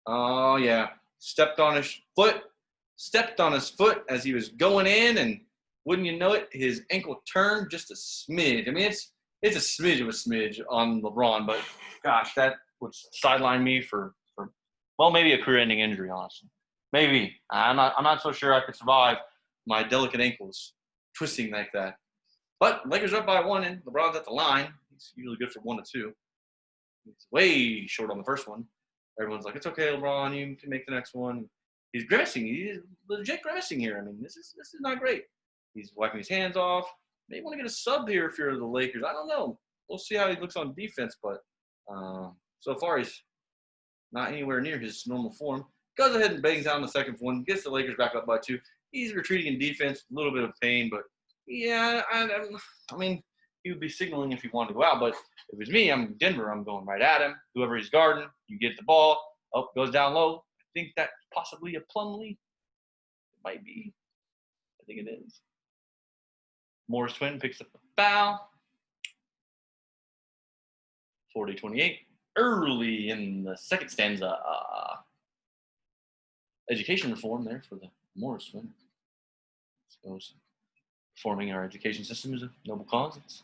Oh, yeah. Stepped on his foot as he was going in, and wouldn't you know it, his ankle turned just a smidge. I mean, it's a smidge of a smidge on LeBron, but gosh, that would sideline me for maybe a career-ending injury, honestly. Maybe. I'm not so sure I could survive my delicate ankles twisting like that. But Lakers are up by one, and LeBron's at the line. He's usually good for 1 to 2. He's way short on the first one. Everyone's like, it's okay, LeBron, you can make the next one. He's grimacing. He's legit grimacing here. I mean, this is not great. He's wiping his hands off. Maybe want to get a sub here if you're the Lakers. I don't know. We'll see how he looks on defense, but so far he's not anywhere near his normal form. Goes ahead and bangs out on the second one, gets the Lakers back up by 2. He's retreating in defense, a little bit of pain, but yeah, I mean, he would be signaling if he wanted to go out, but if it's me, I'm in Denver, I'm going right at him. Whoever he's guarding, you get the ball. Oh, goes down low. I think that's possibly a Plumlee. It might be. I think it is. Morris Twin picks up the foul. 40-28. Early in the second stanza. Education reform there for the Morris Twin. I suppose reforming our education system is a noble cause. Let's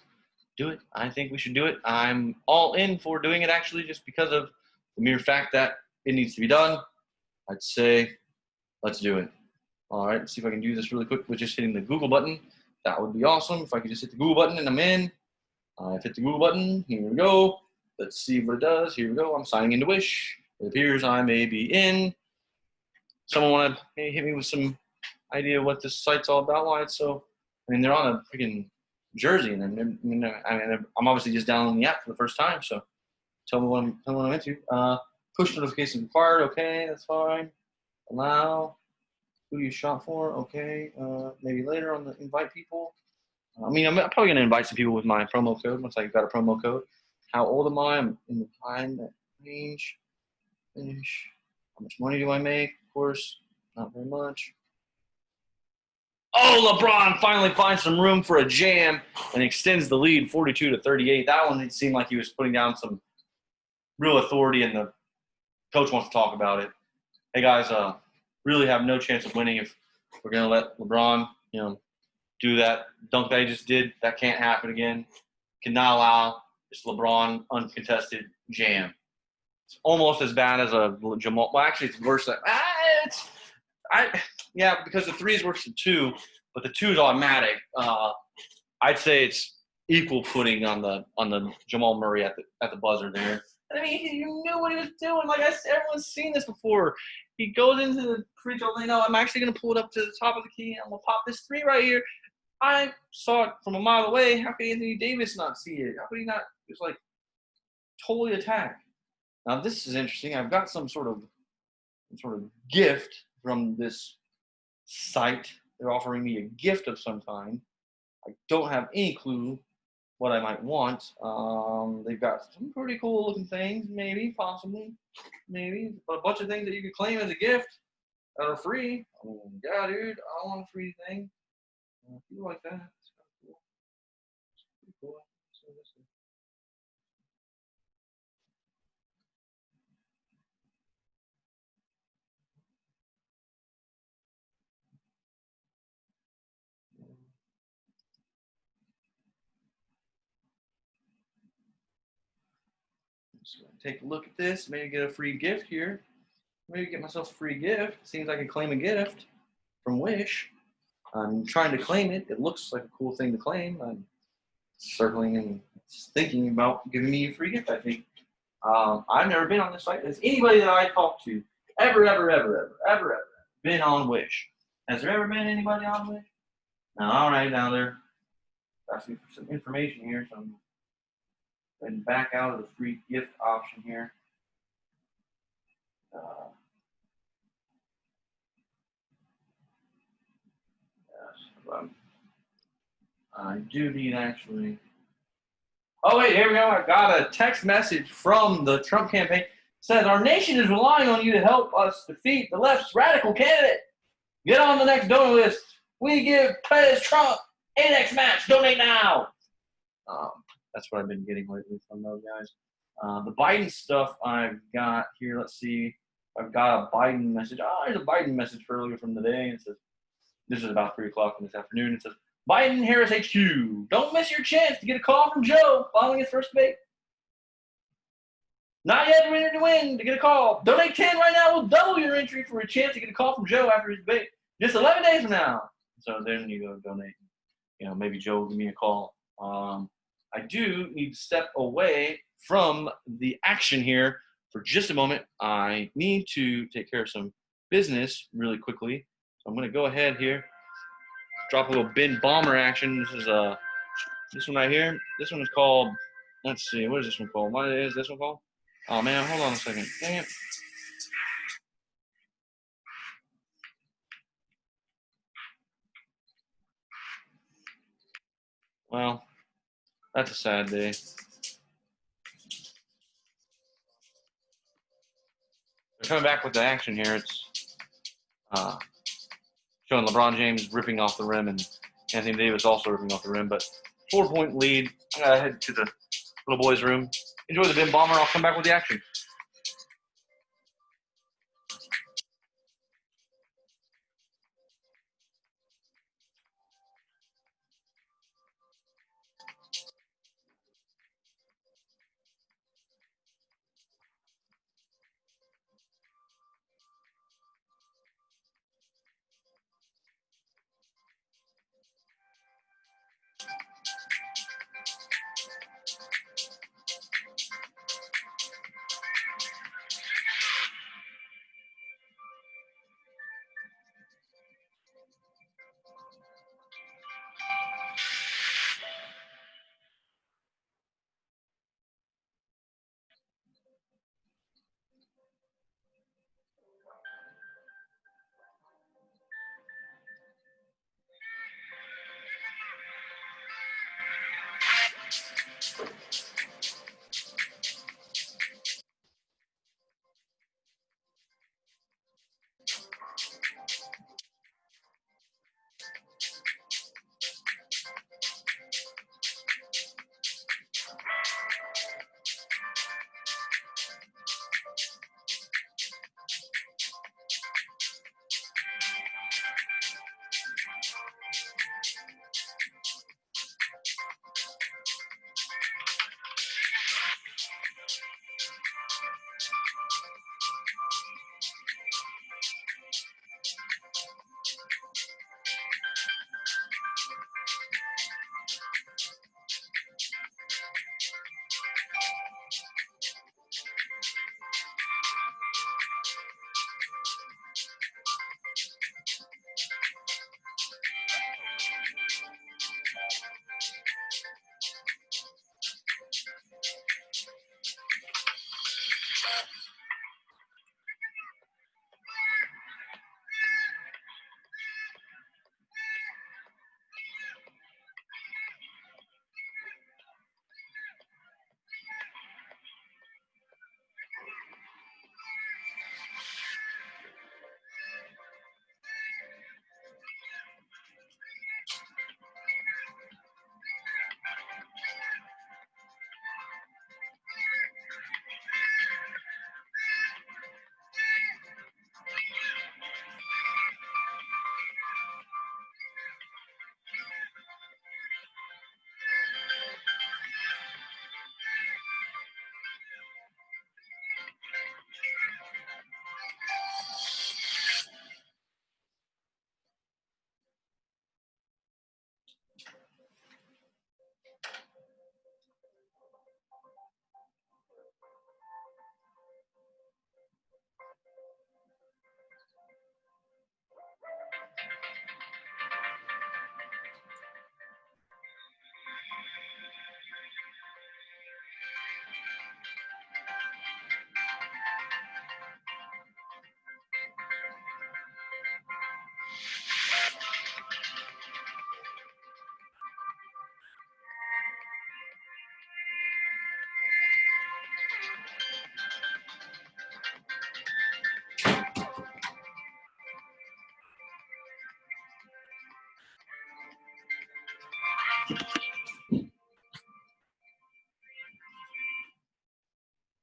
do it. I think we should do it. I'm all in for doing it, actually, just because of the mere fact that it needs to be done. I'd say let's do it. All right, let's see if I can do this really quick with just hitting the Google button. That would be awesome if I could just hit the Google button and I'm in. I've hit the Google button. Here we go. Let's see what it does. Here we go. I'm signing into Wish. It appears I may be in. Someone want to hit me with some idea what this site's all about? Why it's so? I mean, they're on a freaking jersey, and I'm obviously just downloading the app for the first time. So tell me what I'm into. Push notifications required. Okay, that's fine. Allow. Who you shot for? Okay. Maybe later on the invite people. I mean, I'm probably gonna invite some people with my promo code once I've got a promo code. How old am I? I'm in the time range. Finish. How much money do I make? Of course, not very much. Oh, LeBron finally finds some room for a jam and extends the lead 42-38. That one, it seemed like he was putting down some real authority, and the coach wants to talk about it. Hey, guys, really have no chance of winning if we're going to let LeBron, do that dunk that he just did. That can't happen again. Cannot allow this LeBron uncontested jam. It's almost as bad as a Jamal. Well, actually, it's worse. Because the threes works to 2, but the 2 is automatic. I'd say it's equal footing on the Jamal Murray at the buzzer there. I mean, you knew what he was doing. Like I said, everyone's seen this before. He goes into the free throw lane. I'm actually going to pull it up to the top of the key, and I'm going to pop this 3 right here. I saw it from a mile away. How could Anthony Davis not see it? How could he not just totally attack? Now this is interesting. I've got some sort of gift from this site. They're offering me a gift of some kind. I don't have any clue what I might want. They've got some pretty cool looking things, maybe, possibly, maybe, but a bunch of things that you could claim as a gift. Or free. Oh, yeah, dude. I want a free thing. If you like that, it's kind of cool. It's pretty cool. So take a look at this. Maybe get a free gift here. Maybe get myself a free gift. Seems like I can claim a gift from Wish. I'm trying to claim it. It looks like a cool thing to claim. I'm circling and thinking about giving me a free gift, I think. I've never been on this site. Has anybody that I talked to ever been on Wish? Has there ever been anybody on Wish? No, all right, now they're asking for some information here, so I'm going back out of the free gift option here. Yes, I do need actually. Oh wait, here we go. I got a text message from the Trump campaign. It says our nation is relying on you to help us defeat the left's radical candidate. Get on the next donor list. We give President Trump 8x match. Donate now. Um, that's what I've been getting lately from those guys. The Biden stuff I've got here. Let's see. I've got a Biden message. Oh, there's a Biden message earlier from the day. It says, this is about 3 o'clock this afternoon. It says, Biden Harris HQ. Don't miss your chance to get a call from Joe following his first debate. Not yet entered to win to get a call. Donate 10 right now. We'll double your entry for a chance to get a call from Joe after his debate. Just 11 days from now. So then you go donate. You know, maybe Joe will give me a call. I do need to step away from the action here for just a moment. I need to take care of some business really quickly. So I'm going to go ahead here, drop a little bin bomber action. This is this one right here. This one is called, let's see, what is this one called? What is this one called? Oh man, hold on a second. Dang it. Well, that's a sad day. We're coming back with the action here. It's showing LeBron James ripping off the rim and Anthony Davis also ripping off the rim. But 4-point lead. I gotta head to the little boy's room. Enjoy the bin bomber. I'll come back with the action.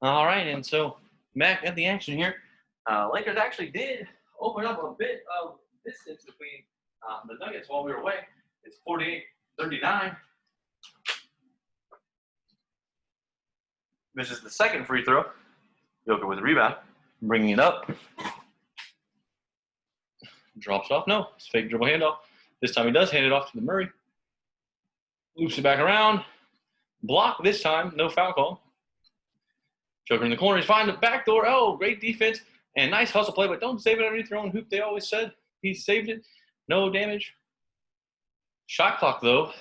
All right, and so back at the action here. Lakers actually did open up a bit of distance between the Nuggets while we were away. It's 48-39. Misses the second free throw. Joker with the rebound, bringing it up. Drops off. No, it's fake dribble handoff. This time he does hand it off to the Murray. Loops it back around. Block this time. No foul call. Joker in the corner. He's finding the back door. Oh, great defense and nice hustle play, but don't save it underneath your own hoop. They always said he saved it. No damage. Shot clock, though,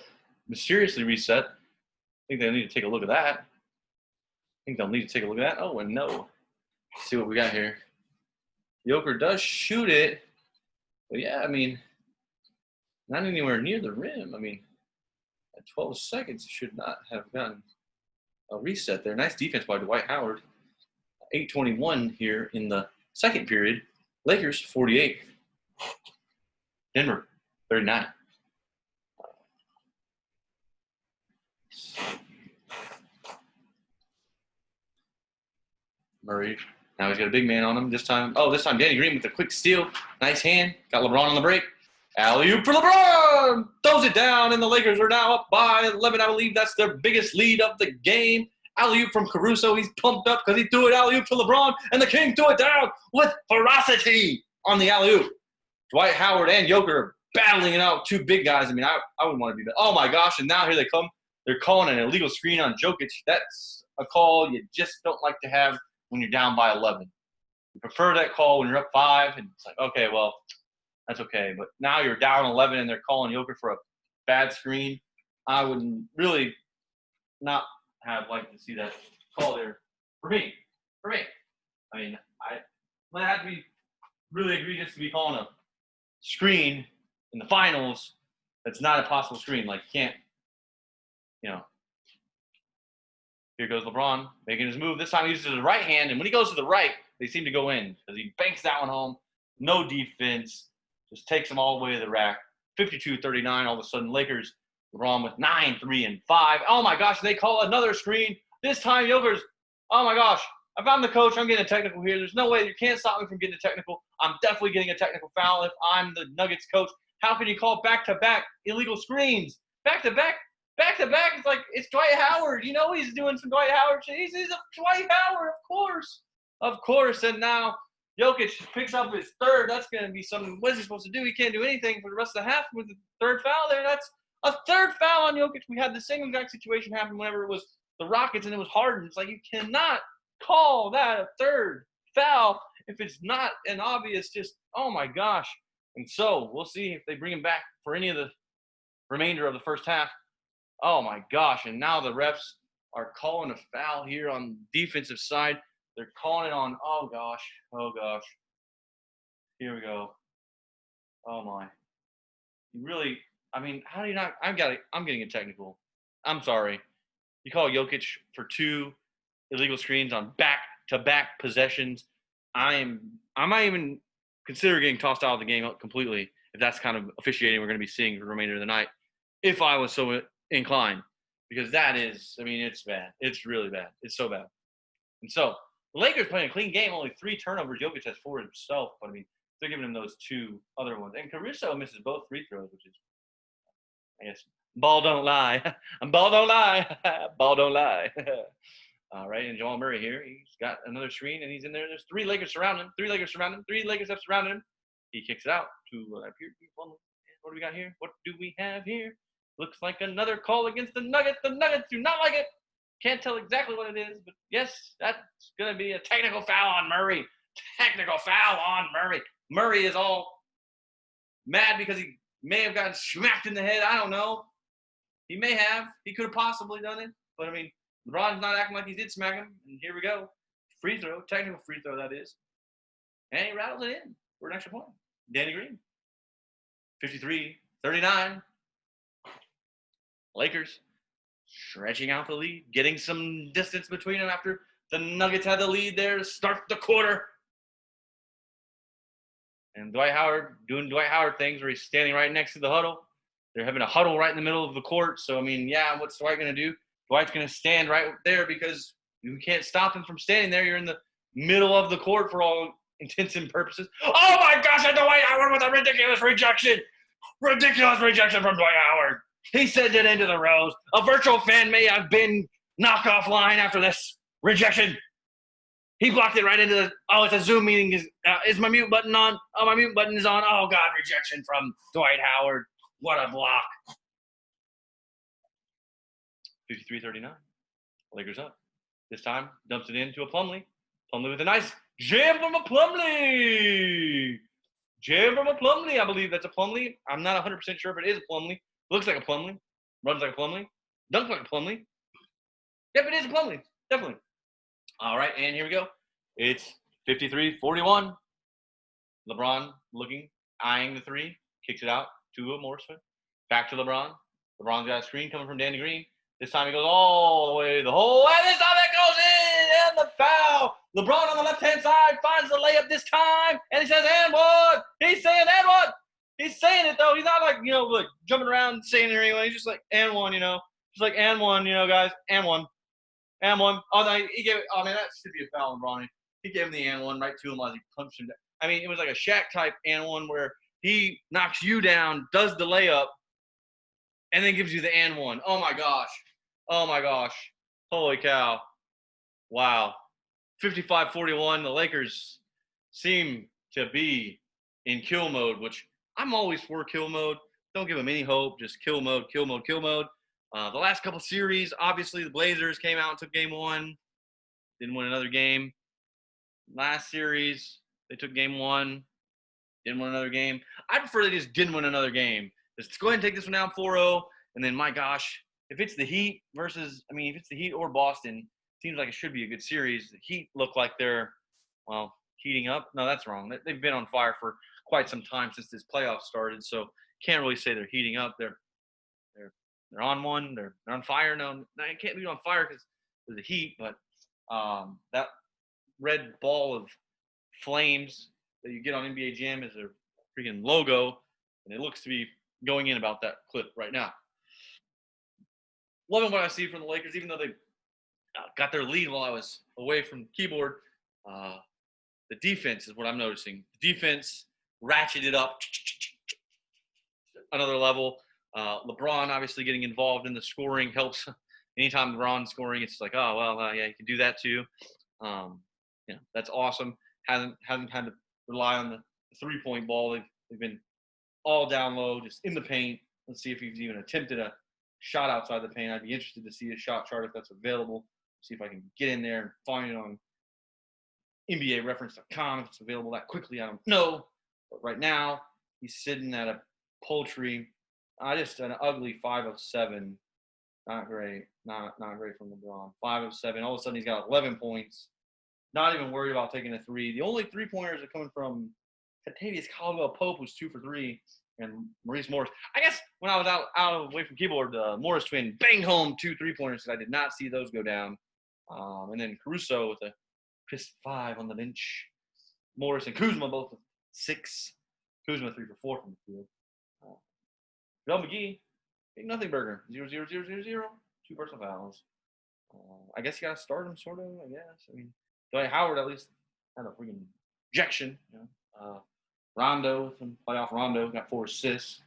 mysteriously reset. I think they'll need to take a look at that. Oh, and no. Let's see what we got here. Joker does shoot it. But, yeah, I mean, not anywhere near the rim. I mean, at 12 seconds, should not have gotten a reset there. Nice defense by Dwight Howard. 8:21 here in the second period. Lakers 48. Denver 39. Murray. Now he's got a big man on him this time. Oh, this time Danny Green with a quick steal. Nice hand. Got LeBron on the break. Alley-oop for LeBron. Throws it down, and the Lakers are now up by 11. I believe that's their biggest lead of the game. Alley-oop from Caruso. He's pumped up because he threw it alley-oop to LeBron, and the King threw it down with ferocity on the alley-oop. Dwight Howard and Joker are battling it out. Two big guys. I mean, I wouldn't want to be that. Oh, my gosh, and now here they come. They're calling an illegal screen on Jokic. That's a call you just don't like to have when you're down by 11. You prefer that call when you're up 5, and it's like, okay, well, that's okay. But now you're down 11, and they're calling Joker for a bad screen. I would really not have liked to see that call there for me. I mean, I might have to be really egregious to be calling a screen in the finals that's not a possible screen. Like, you can't, you know. Here goes LeBron making his move. This time he uses his right hand, and when he goes to the right, they seem to go in because he banks that one home. No defense. Just takes them all the way to the rack. 52-39. All of a sudden, Lakers, LeBron with 9, 3, and 5. Oh, my gosh, they call another screen. This time, Joker's, oh, my gosh. If I'm the coach, I'm getting a technical here. There's no way. You can't stop me from getting a technical. I'm definitely getting a technical foul if I'm the Nuggets coach. How can you call back-to-back illegal screens? Back-to-back? Back-to-back, it's like, it's Dwight Howard. You know he's doing some Dwight Howard shit. He's a Dwight Howard, of course. Of course, and now Jokic picks up his third. That's going to be something. What is he supposed to do? He can't do anything for the rest of the half with the third foul there. That's a third foul on Jokic. We had the same exact situation happen whenever it was the Rockets and it was Harden. It's like you cannot call that a third foul if it's not an obvious just, oh, my gosh. And so we'll see if they bring him back for any of the remainder of the first half. Oh, my gosh. And now the refs are calling a foul here on the defensive side. They're calling it on, oh, gosh. Here we go. Oh, my. You really, I mean, how do you not, I'm getting a technical. I'm sorry. You call Jokic for 2 illegal screens on back-to-back possessions. I might even consider getting tossed out of the game completely if that's kind of officiating we're going to be seeing for the remainder of the night, if I was so inclined, because that is, I mean, it's bad. It's really bad. It's so bad. And so the Lakers playing a clean game, only 3 turnovers. Jokic has 4 himself, but I mean, they're giving him those 2 other ones. And Caruso misses both free throws, which is, I guess, ball don't lie. Ball don't lie. Ball don't lie. All right, and Jamal Murray here. He's got another screen, and he's in there. There's 3 Lakers surrounding him. 3 Lakers surrounding him. 3 Lakers have surrounded him. He kicks it out to what do we got here? What do we have here? Looks like another call against the Nuggets. The Nuggets do not like it. Can't tell exactly what it is, but yes, that's going to be a technical foul on Murray. Technical foul on Murray. Murray is all mad because he may have gotten smacked in the head. I don't know. He may have. He could have possibly done it. But, I mean, LeBron's not acting like he did smack him. And here we go. Free throw. Technical free throw, that is. And he rattles it in for an extra point. Danny Green. 53-39. Lakers stretching out the lead, getting some distance between them after the Nuggets had the lead there to start the quarter. And Dwight Howard doing Dwight Howard things where he's standing right next to the huddle. They're having a huddle right in the middle of the court. So, I mean, yeah, what's Dwight going to do? Dwight's going to stand right there because you can't stop him from standing there. You're in the middle of the court for all intents and purposes. Oh, my gosh, and Dwight Howard with a ridiculous rejection. Ridiculous rejection from Dwight Howard. He sent it into the rows. A virtual fan may have been knocked offline after this rejection. He blocked it right into the, oh, it's a Zoom meeting. Is my mute button on? Oh, my mute button is on. Oh, God, rejection from Dwight Howard. What a block. 53-39. Lakers up. This time, dumps it into a Plumlee. Plumlee with a nice jam from a Plumlee. Jam from a Plumlee. I believe that's a Plumlee. I'm not 100% sure if it is a Plumlee. Looks like a Plumlee. Runs like a Plumlee. Dunks like a Plumlee. Yep, it is a Plumlee. Definitely. All right, and here we go. It's 53-41. LeBron looking, eyeing the three. Kicks it out to Morris. Back to LeBron. LeBron's got a screen coming from Danny Green. This time he goes all the way to the hole. And this time it goes in. And the foul. LeBron on the left-hand side finds the layup this time. And he says, and one. He's saying, and one. He's saying it, though. He's not like, like jumping around saying it or anything. He's just like, and one, Just like, and one, guys. And one. And one. Oh, no, he gave it. Oh, man, that should be a foul on Bronny. He gave him the and one right to him as he punched him down. I mean, it was like a Shaq-type and one where he knocks you down, does the layup, and then gives you the and one. Oh, my gosh. Oh, my gosh. Holy cow. Wow. 55-41. The Lakers seem to be in kill mode, which I'm always for kill mode. Don't give them any hope. Just kill mode, kill mode, kill mode. The last couple series, obviously, the Blazers came out and took game one. Didn't win another game. Last series, they took game one. Didn't win another game. I prefer they just didn't win another game. Just go ahead and take this one down 4-0. And then, my gosh, if it's the Heat versus – if it's the Heat or Boston, seems like it should be a good series. The Heat look like they're, heating up. No, that's wrong. They've been on fire for quite some time since this playoff started, so can't really say they're heating up. They're on one. They're on fire. No, it can't be on fire because of the Heat, but that red ball of flames that you get on NBA Jam is a freaking logo, and it looks to be going in about that clip right now. Loving what I see from the Lakers, even though they got their lead while I was away from the keyboard. The defense is what I'm noticing. The defense ratcheted up another level. LeBron obviously getting involved in the scoring helps. Anytime LeBron's scoring, it's like, oh, well, yeah, you can do that too. That's awesome. Hasn't had to rely on the three-point ball. They've been all down low, just in the paint. Let's see if he's even attempted a shot outside the paint. I'd be interested to see a shot chart if that's available. See if I can get in there and find it on NBAReference.com if it's available that quickly. I don't know. But right now, he's sitting at a paltry, just an ugly 5 of 7. Not great. Not great from LeBron. 5 of 7. All of a sudden, he's got 11 points. Not even worried about taking a three. The only three-pointers are coming from Kentavious Caldwell-Pope, who's 2 for 3, and Maurice Morris. I guess when I was out away from keyboard, the Morris twin banged home 2 3-pointers because I did not see those go down. And then Caruso with a crisp 5 on the bench. Morris and Kuzma both with 6. Kuzma 3 for 4 from the field. Bill McGee, big nothing burger. 0, 0, 0, 0, 0. 2 personal fouls. I guess you got to start him, sort of, I guess. Dwight Howard at least had a freaking ejection. Rondo, some playoff Rondo, got 4 assists.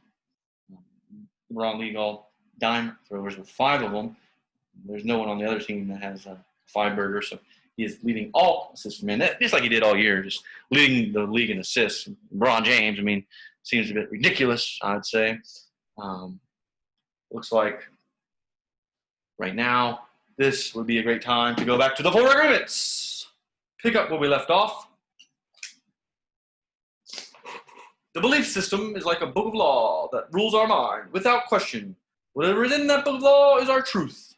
LeBron league all dime throwers with 5 of them. There's no one on the other team that has 5 burgers, so he is leading all assists, man. Just like he did all year, just leading the league in assists. LeBron James, seems a bit ridiculous, I'd say. Looks like right now this would be a great time to go back to the 4 agreements. Pick up where we left off. The belief system is like a book of law that rules our mind without question. Whatever is in that book of law is our truth.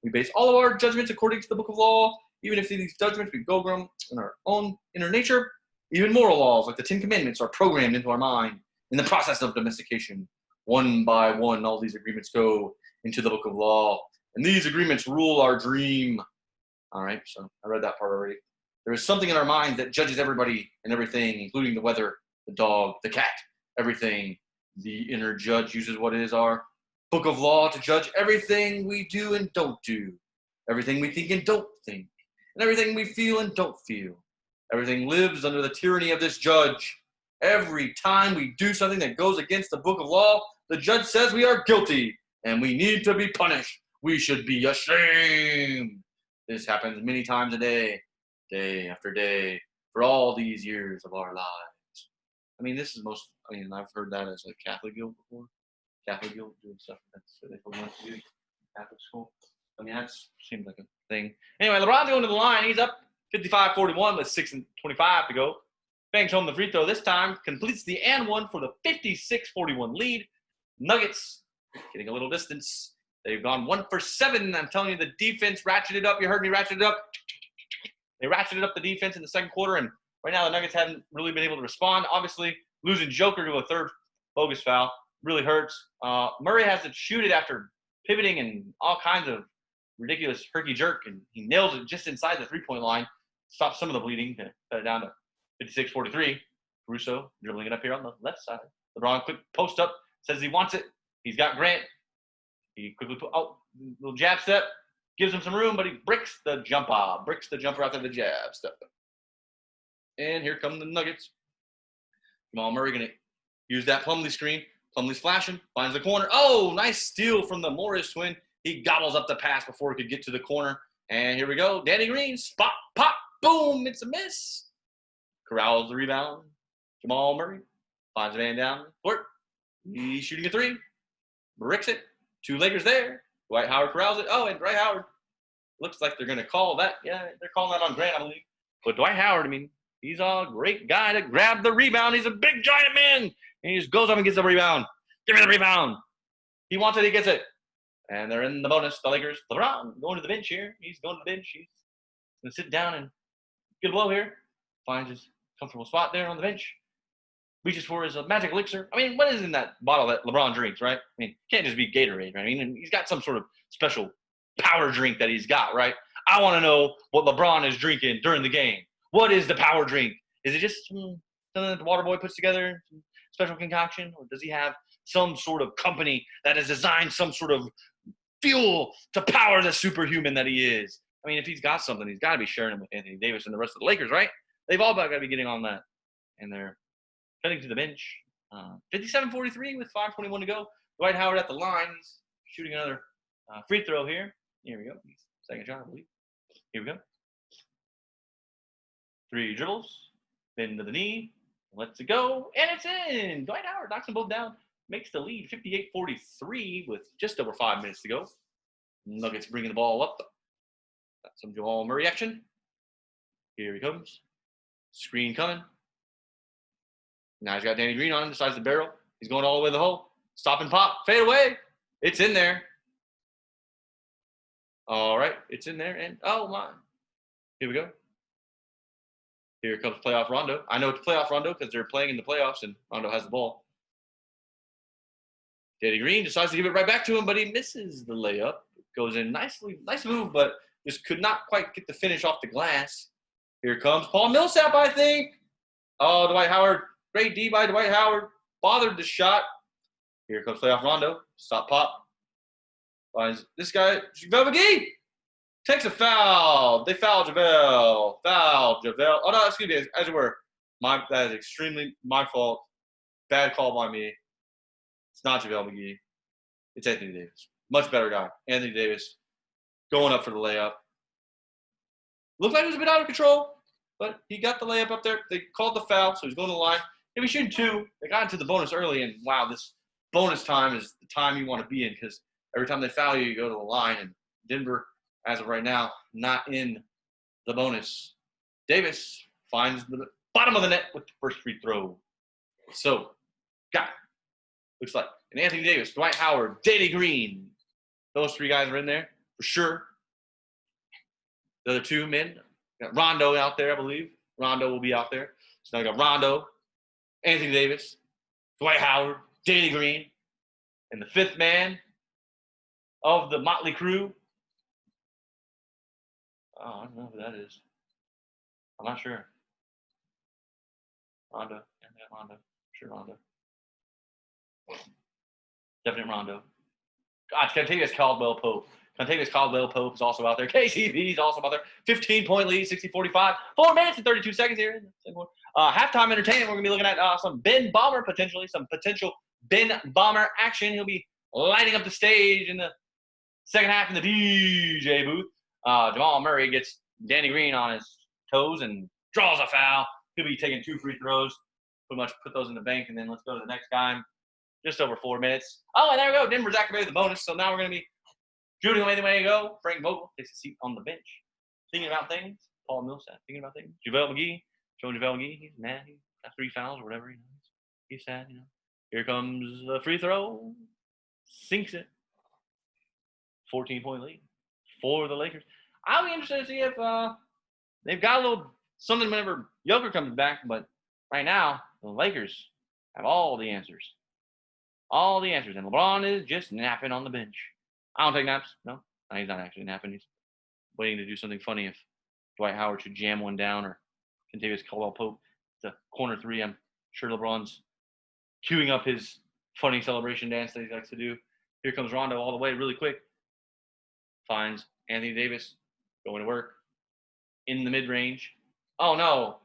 We base all of our judgments according to the book of law, even if these judgments we go from in our own inner nature. Even moral laws like the 10 Commandments are programmed into our mind in the process of domestication. One by one, all these agreements go into the book of law, and these agreements rule our dream. All right, so I read that part already. There is something in our mind that judges everybody and everything, including the weather, the dog, the cat, everything. The inner judge uses what is our book of law to judge everything we do and don't do, everything we think and don't think, and everything we feel and don't feel. Everything lives under the tyranny of this judge. Every time we do something that goes against the book of law, the judge says we are guilty and we need to be punished. We should be ashamed. This happens many times a day, day after day, for all these years of our lives. I mean, this is most, I mean, I've heard that as a Catholic guild before. Catholic guild doing stuff that's what they want to do. Catholic school. I mean, that seems like a thing. Anyway, LeBron's going to the line. He's up 55-41 with 6:25 to go. Bangs home the free throw this time. Completes the and one for the 56-41 lead. Nuggets getting a little distance. They've gone 1 for 7. I'm telling you, the defense ratcheted up. You heard me ratchet it up. They ratcheted up the defense in the second quarter, and right now the Nuggets haven't really been able to respond. Obviously, losing Joker to a third bogus foul really hurts. Murray has to shoot it after pivoting and all kinds of ridiculous herky jerk, and he nails it just inside the three-point line. Stops some of the bleeding to cut it down to 56-43. Caruso dribbling it up here on the left side. LeBron quick post up, says he wants it. He's got Grant. He quickly put little jab step, gives him some room, but he bricks the jumper after the jab step. And here come the Nuggets. Jamal Murray going to use that Plumlee screen. Plumlee's flashing, finds the corner. Oh, nice steal from the Morris twin. He gobbles up the pass before he could get to the corner. And here we go. Danny Green, spot, pop, boom. It's a miss. Corrals the rebound. Jamal Murray finds a man down. Court. He's shooting a three. Bricks it. 2 Lakers there. Dwight Howard corrals it. Oh, and Dwight Howard. Looks like they're going to call that. Yeah, they're calling that on Grant, I believe. But Dwight Howard, I mean, he's a great guy to grab the rebound. He's a big, giant man. And he just goes up and gets the rebound. Give me the rebound. He wants it, he gets it. And they're in the bonus, the Lakers. LeBron going to the bench here. He's going to the bench. He's going to sit down and get a blow here. Finds his comfortable spot there on the bench. Reaches for his magic elixir. I mean, what is in that bottle that LeBron drinks, right? I mean, it can't just be Gatorade, right? I mean, he's got some sort of special power drink that he's got, right? I want to know what LeBron is drinking during the game. What is the power drink? Is it just something that the water boy puts together, some special concoction? Or does he have some sort of company that has designed some sort of fuel to power the superhuman that he is? I mean, if he's got something, he's got to be sharing it with Anthony Davis and the rest of the Lakers, right? They've all got to be getting on that. And they're heading to the bench. 57-43 with 5:21 to go. Dwight Howard at the line. He's shooting another free throw here. Here we go. Second shot, I believe. Here we go. 3 dribbles. Bend to the knee. Lets it go. And it's in. Dwight Howard knocks them both down. Makes the lead 58-43 with just over 5 minutes to go. Nuggets bringing the ball up. Got some Jamal Murray action. Here he comes. Screen coming. Now he's got Danny Green on him, decides to barrel. He's going all the way to the hole. Stop and pop. Fade away. It's in there. All right. It's in there. And, oh, my. Here we go. Here comes playoff Rondo. I know it's playoff Rondo because they're playing in the playoffs, and Rondo has the ball. Danny Green decides to give it right back to him, but he misses the layup. Goes in nicely. Nice move, but just could not quite get the finish off the glass. Here comes Paul Millsap, I think. Oh, Dwight Howard. Great D by Dwight Howard. Bothered the shot. Here comes playoff Rondo. Stop pop. Finds this guy, JaVale McGee. Takes a foul. They foul JaVale. Foul JaVale. Oh, no, excuse me. As it were. That is extremely my fault. Bad call by me. It's not JaVale McGee. It's Anthony Davis. Much better guy. Anthony Davis going up for the layup. Looked like it was a bit out of control, but he got the layup up there. They called the foul, so he's going to the line. He was shooting 2. They got into the bonus early, and wow, this bonus time is the time you want to be in because every time they foul you, you go to the line. And Denver, as of right now, not in the bonus. Davis finds the bottom of the net with the first free throw. So, got it. Looks like. And Anthony Davis, Dwight Howard, Danny Green. Those 3 guys are in there for sure. The other 2 men. Got Rondo out there, I believe. Rondo will be out there. So now we got Rondo, Anthony Davis, Dwight Howard, Danny Green, and the 5th man of the motley crew. Oh, I don't know who that is. I'm not sure. Rondo. Yeah, Rondo. Sure, Rondo. Definite Rondo. Contavious Caldwell-Pope. Contavious Caldwell-Pope is also out there. KCP is also out there. 15-point lead, 60-45. 4 minutes and 32 seconds here. Halftime entertainment, we're going to be looking at some Ben Bomber, potentially. Some potential Ben Bomber action. He'll be lighting up the stage in the second half in the DJ booth. Jamal Murray gets Danny Green on his toes and draws a foul. He'll be taking 2 free throws. Pretty much put those in the bank, and then let's go to the next guy. Just over 4 minutes. Oh, and there we go. Denver's activated the bonus, so now we're going to be shooting away the way to go. Frank Vogel takes a seat on the bench. Thinking about things. Paul Millsap thinking about things. JaVale McGee. Showing JaVale McGee. He's mad. He got 3 fouls or whatever. He's sad. Here comes the free throw. Sinks it. 14-point lead for the Lakers. I'll be interested to see if they've got a little something whenever Joker comes back, but right now, the Lakers have all the answers. All the answers. And LeBron is just napping on the bench. I don't take naps. No, he's not actually napping. He's waiting to do something funny if Dwight Howard should jam one down or Contavious Caldwell-Pope. The corner 3, I'm sure LeBron's queuing up his funny celebration dance that he likes to do. Here comes Rondo all the way really quick. Finds Anthony Davis going to work in the mid-range. Oh, no.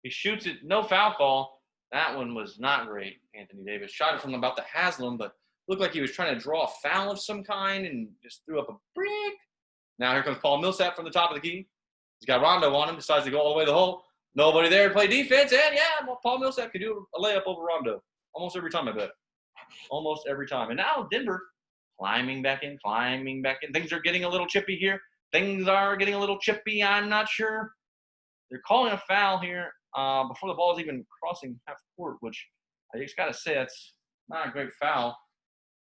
He shoots it. No foul call. That one was not great. Anthony Davis shot it from about the Haslam, but looked like he was trying to draw a foul of some kind and just threw up a brick. Now here comes Paul Millsap from the top of the key. He's got Rondo on him. Decides to go all the way to the hole. Nobody there to play defense. And, yeah, Paul Millsap could do a layup over Rondo. Almost every time, I bet. Almost every time. And now Denver climbing back in. Things are getting a little chippy here. I'm not sure. They're calling a foul here before the ball is even crossing half court, which I just got to say that's not a great foul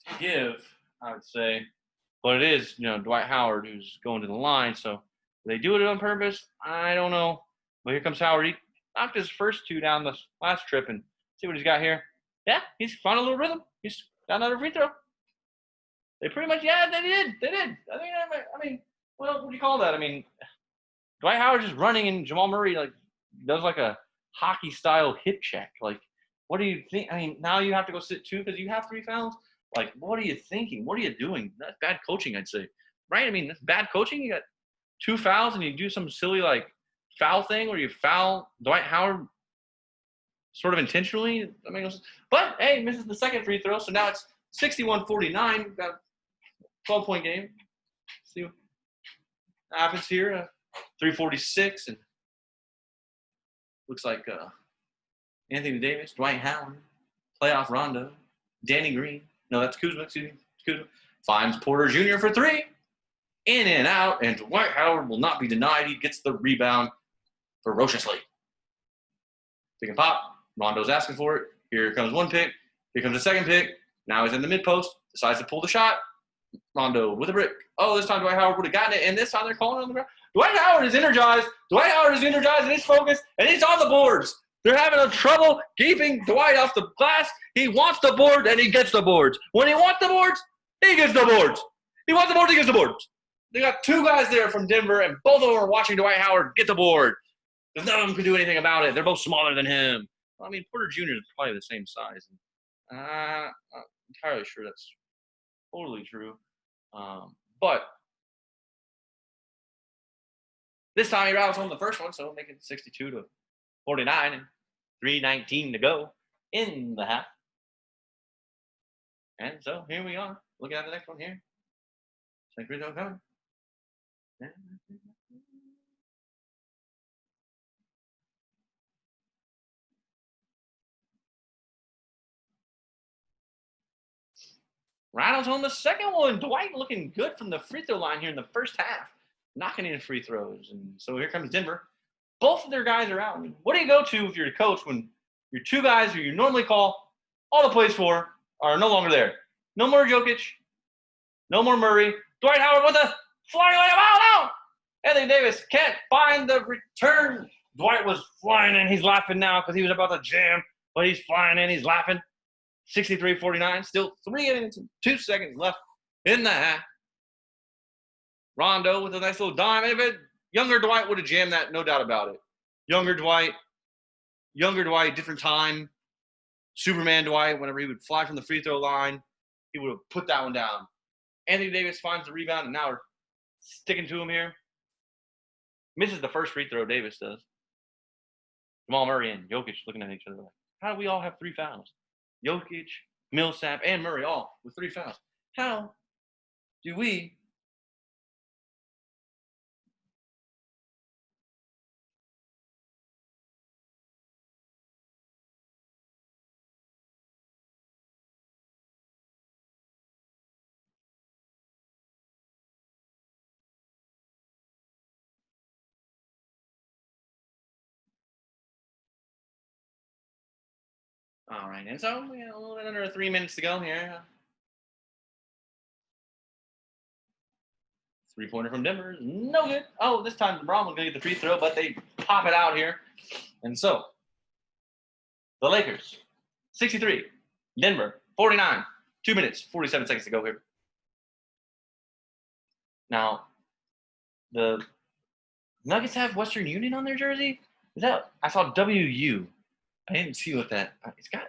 to give, I would say. But it is, Dwight Howard who's going to the line. So they do it on purpose. I don't know. But here comes Howard. He knocked his first 2 down this last trip, and see what he's got here. Yeah, he's found a little rhythm. He's got another free throw. They pretty much, yeah, they did. I mean, what do you call that? I mean, Dwight Howard's just running, and Jamal Murray does a hockey-style hip check. What do you think? I mean, now you have to go sit 2 because you have 3 fouls? What are you thinking? What are you doing? That's bad coaching, I'd say. Right? I mean, that's bad coaching. You got 2 fouls, and you do some silly, foul thing where you foul Dwight Howard sort of intentionally. I mean, but, hey, misses the second free throw, so now it's 61-49. We've got a 12-point game. See what happens here. 3:46, and looks like Anthony Davis, Dwight Howard, playoff Rondo, Danny Green. No, that's Kuzma. Excuse me. Kuzma finds Porter Jr. for 3. In and out, and Dwight Howard will not be denied. He gets the rebound ferociously. Pick and pop. Rondo's asking for it. Here comes one pick. Here comes a second pick. Now he's in the mid-post. Decides to pull the shot. Rondo with a brick. Oh, this time Dwight Howard would have gotten it, and this time they're calling it on the ground. Dwight Howard is energized. Dwight Howard is energized, and he's focused, and he's on the boards. They're having a trouble keeping Dwight off the glass. He wants the board, and he gets the boards. When he wants the boards, he gets the boards. He wants the boards, he gets the boards. They got 2 guys there from Denver, and both of them are watching Dwight Howard get the board. Because none of them can do anything about it. They're both smaller than him. Well, I mean, Porter Jr. is probably the same size. I'm not entirely sure that's totally true. But this time he rattles home the first one, so we'll make it 62-49 and 3:19 to go in the half. And so here we are. Looking at the next one here. Second free throw coming. Rattles home the second one. Dwight looking good from the free throw line here in the first half. Knocking in free throws. And so here comes Denver. Both of their guys are out. I mean, what do you go to if you're a coach when your 2 guys who you normally call all the plays for are no longer there? No more Jokic. No more Murray. Dwight Howard with a flying layup. Oh, no! Anthony Davis can't find the return. Dwight was flying in. He's laughing now because he was about to jam. But he's flying in. He's laughing. 63-49. Still 3 minutes and 2 seconds left in the half. Rondo with a nice little dime. If it, younger Dwight would have jammed that, no doubt about it. Younger Dwight, different time, Superman Dwight, whenever he would fly from the free throw line, he would have put that one down. Anthony Davis finds the rebound, and now we're sticking to him here. Misses the first free throw, Davis does. Jamal Murray and Jokic looking at each other like, how do we all have 3 fouls? Jokic, Millsap, and Murray all with 3 fouls. How do we? All right, and so we got a little bit under 3 minutes to go here. 3-pointer from Denver, no good. Oh, this time LeBron was going to get the free throw, but they pop it out here. And so, the Lakers, 63. Denver, 49. 2 minutes, 47 seconds to go here. Now, the Nuggets have Western Union on their jersey? Is that? I saw WU. I didn't see what that.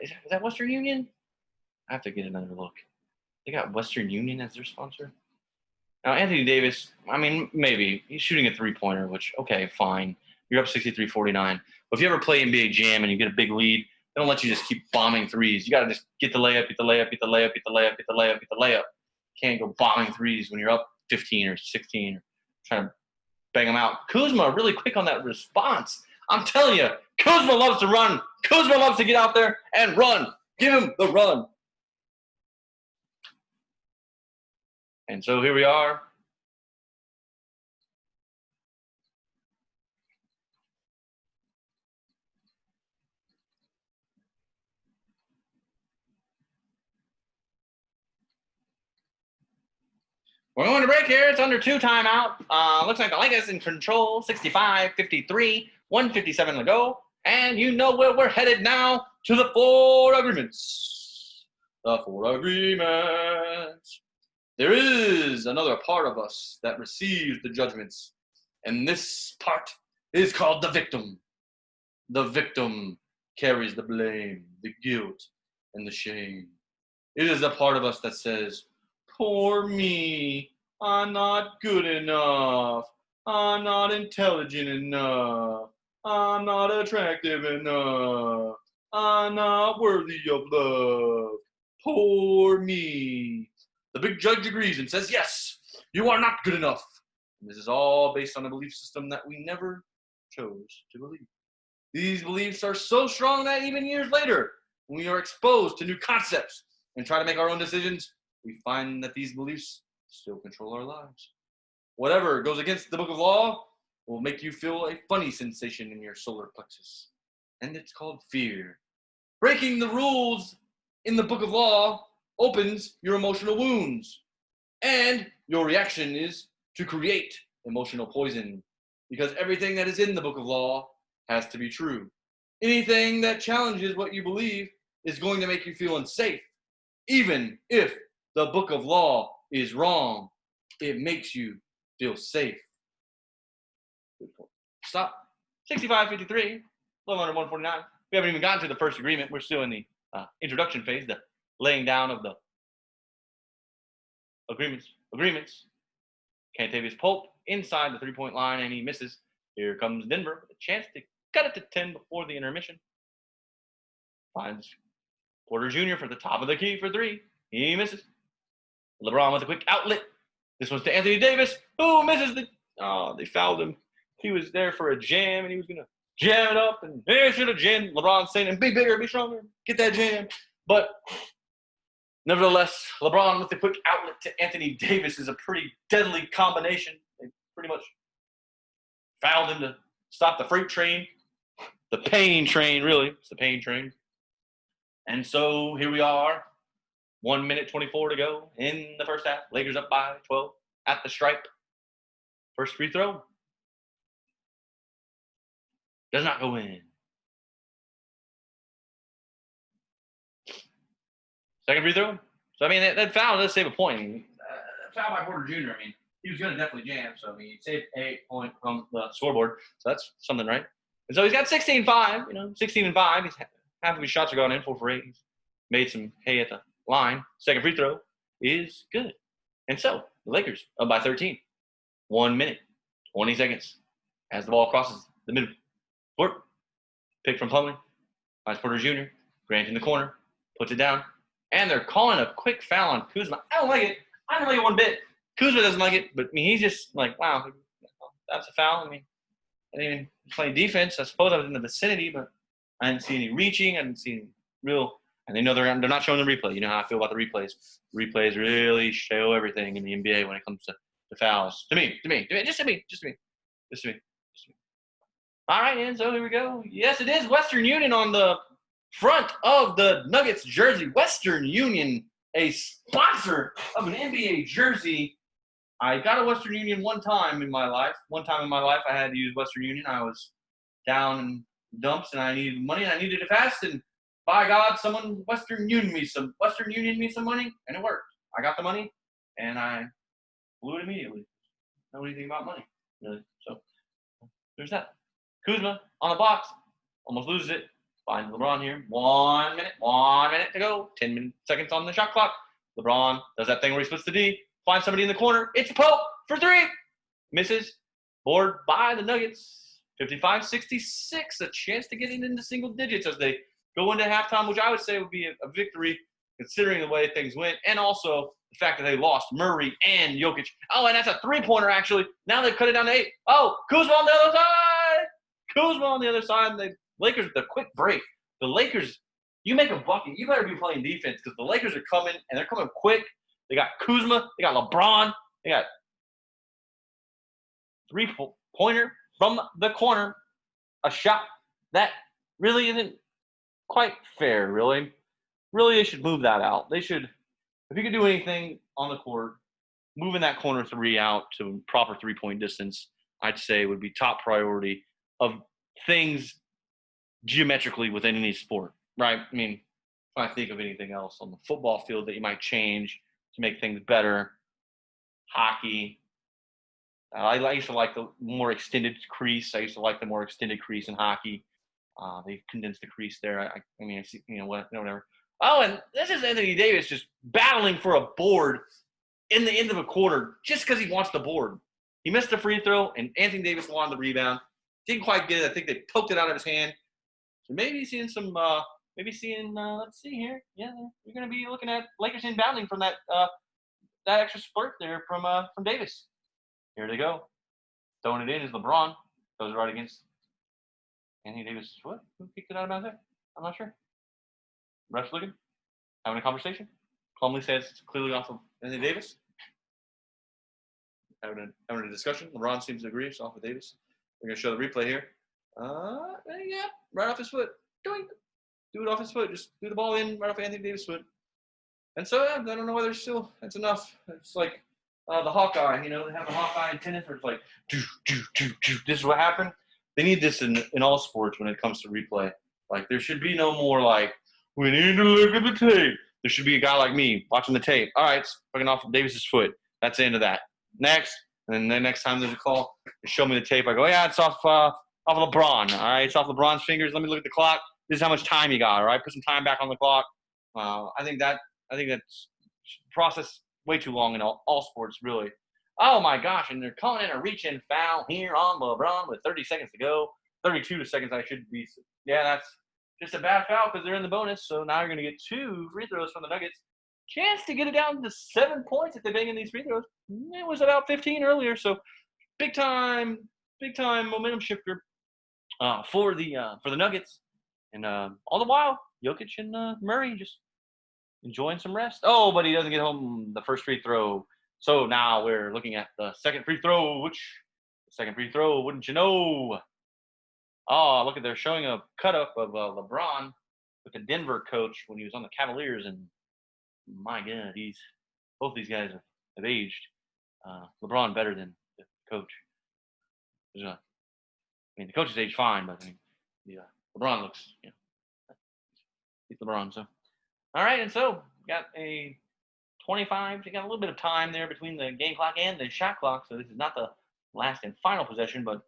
Is that Western Union? I have to get another look. They got Western Union as their sponsor. Now, Anthony Davis, I mean, maybe. He's shooting a 3-pointer, which, okay, fine. You're up 63-49. But if you ever play NBA Jam and you get a big lead, they don't let you just keep bombing threes. You got to just get the layup, get the layup, get the layup, get the layup, get the layup, get the layup. You can't go bombing threes when you're up 15 or 16 or trying to bang them out. Kuzma really quick on that response. I'm telling you, Kuzma loves to run. Kuzma loves to get out there and run. Give him the run. And so here we are. We're going to break here. It's under 2 timeout. Looks like the Lakers in control. 65-53. 1:57 to go. And you know where we're headed now, to the 4 agreements. The 4 agreements. There is another part of us that receives the judgments. And this part is called the victim. The victim carries the blame, the guilt, and the shame. It is the part of us that says, poor me, I'm not good enough. I'm not intelligent enough. I'm not attractive enough. I'm not worthy of love. Poor me. The big judge agrees and says, yes, you are not good enough. And this is all based on a belief system that we never chose to believe. These beliefs are so strong that even years later, when we are exposed to new concepts and try to make our own decisions, we find that these beliefs still control our lives. Whatever goes against the book of law will make you feel a funny sensation in your solar plexus. And it's called fear. Breaking the rules in the book of law opens your emotional wounds. And your reaction is to create emotional poison. Because everything that is in the book of law has to be true. Anything that challenges what you believe is going to make you feel unsafe. Even if the book of law is wrong, it makes you feel safe. Stop. 65-53, a little under 149. We haven't even gotten to the first agreement. We're still in the introduction phase, the laying down of the agreements. Cantavius Pope inside the 3-point line, and he misses. Here comes Denver with a chance to cut it to 10 before the intermission. Finds Porter Jr. for the top of the key for 3. He misses. LeBron with a quick outlet. This one's to Anthony Davis, who misses the. Oh, they fouled him. He was there for a jam, and he was going to jam it up, and they should have jammed. LeBron saying, and be bigger, be stronger, get that jam. But nevertheless, LeBron with the quick outlet to Anthony Davis is a pretty deadly combination. They pretty much fouled him to stop the freight train. The pain train, really. It's the pain train. And so here we are. 1 minute 24 to go in the first half. Lakers up by 12 at the stripe. First free throw. Does not go in. Second free throw. So, I mean, that foul does save a point. Foul by Porter Jr., I mean, he was going to definitely jam. So, I mean, he saved a point from the scoreboard. So, that's something, right? And so, he's got 16-5, 16-5. He's Half of his shots are going in, 4 for 8. He's made some hay at the line. Second free throw is good. And so the Lakers up by 13. 1 minute, 20 seconds. As the ball crosses the middle court, pick from Plumlee. Miles Porter Jr. Grant in the corner, puts it down. And they're calling a quick foul on Kuzma. I don't like it. I don't like it one bit. Kuzma doesn't like it, but I mean, he's just like, wow, that's a foul. I mean, I didn't even play defense. I suppose I was in the vicinity, but I didn't see any reaching. I didn't see any real. And they know they're not showing the replay. You know how I feel about the replays. Replays really show everything in the NBA when it comes to fouls. To me. Just to me. All right, and so here we go. Yes, it is Western Union on the front of the Nuggets jersey. Western Union, a sponsor of an NBA jersey. I got a Western Union one time in my life. I had to use Western Union. I was down in dumps and I needed money and I needed it fast. And by God, someone Western Union me some money, and it worked. I got the money and I blew it immediately. Don't know anything about money, really. So there's that. Kuzma on the box, almost loses it. Finds LeBron here. 1 minute to go. 10 seconds on the shot clock. LeBron does that thing where he splits the D. Finds somebody in the corner. It's Pope for 3. Misses. Board by the Nuggets. 55-66. A chance to get it into single digits as they go into halftime, which I would say would be a victory considering the way things went. And also the fact that they lost Murray and Jokic. Oh, and that's a 3-pointer, actually. Now they've cut it down to 8. Oh, Kuzma on the other side. The Lakers with a quick break. The Lakers, you make a bucket, you better be playing defense because the Lakers are coming, and they're coming quick. They got Kuzma. They got LeBron. They got 3-pointer from the corner. A shot that really isn't quite fair, really. Really, they should move that out. They should, if you could do anything on the court, moving that corner 3 out to proper 3-point distance, I'd say would be top priority of things geometrically within any sport, right? I mean, if I think of anything else on the football field that you might change to make things better, hockey. I used to like the more extended crease. I used to like the more extended crease in hockey. They condensed the crease there. I mean, I see, whatever. Oh, and this is Anthony Davis just battling for a board in the end of a quarter just because he wants the board. He missed a free throw, and Anthony Davis wanted the rebound. Didn't quite get it. I think they poked it out of his hand. So maybe seeing some, let's see here. Yeah, you're going to be looking at Lakers inbounding from that extra splurt there from Davis. Here they go. Throwing it in is LeBron. Goes right against Anthony Davis' foot. Who kicked it out of bounds there? I'm not sure. Ref's looking. Having a conversation. Plumlee says it's clearly off of Anthony Davis. Having a discussion. LeBron seems to agree. It's off of Davis. We're going to show the replay here. Yeah, right off his foot. Do it off his foot. Just do the ball in right off Anthony Davis' foot. And so, I don't know whether that's enough. It's like the Hawkeye, they have the Hawkeye in tennis where it's like, this is what happened. They need this in all sports when it comes to replay. Like, there should be no more like, we need to look at the tape. There should be a guy like me watching the tape. All right, it's fucking off of Davis's foot. That's the end of that. Next. And then the next time there's a call, they show me the tape. I go, yeah, it's off LeBron. All right, it's off LeBron's fingers. Let me look at the clock. This is how much time you got. All right, put some time back on the clock. I think that's process way too long in all sports, really. Oh my gosh! And they're calling in a reach-in foul here on LeBron with 30 seconds to go. 32 seconds, I should be. Yeah, that's just a bad foul because they're in the bonus. So now you're going to get 2 free throws from the Nuggets. Chance to get it down to 7 points if they bang in these free throws. It was about 15 earlier, so big time momentum shifter for the Nuggets. And all the while, Jokic and Murray just enjoying some rest. Oh, but he doesn't get home the first free throw. So now we're looking at the second free throw, wouldn't you know? Oh, look at they're showing a cut-up of LeBron with the Denver coach when he was on the Cavaliers, and my God, both these guys have aged. LeBron better than the coach. The coach has aged fine, but LeBron looks, he's LeBron. So, all right, and so got a 25. You got a little bit of time there between the game clock and the shot clock. So this is not the last and final possession, but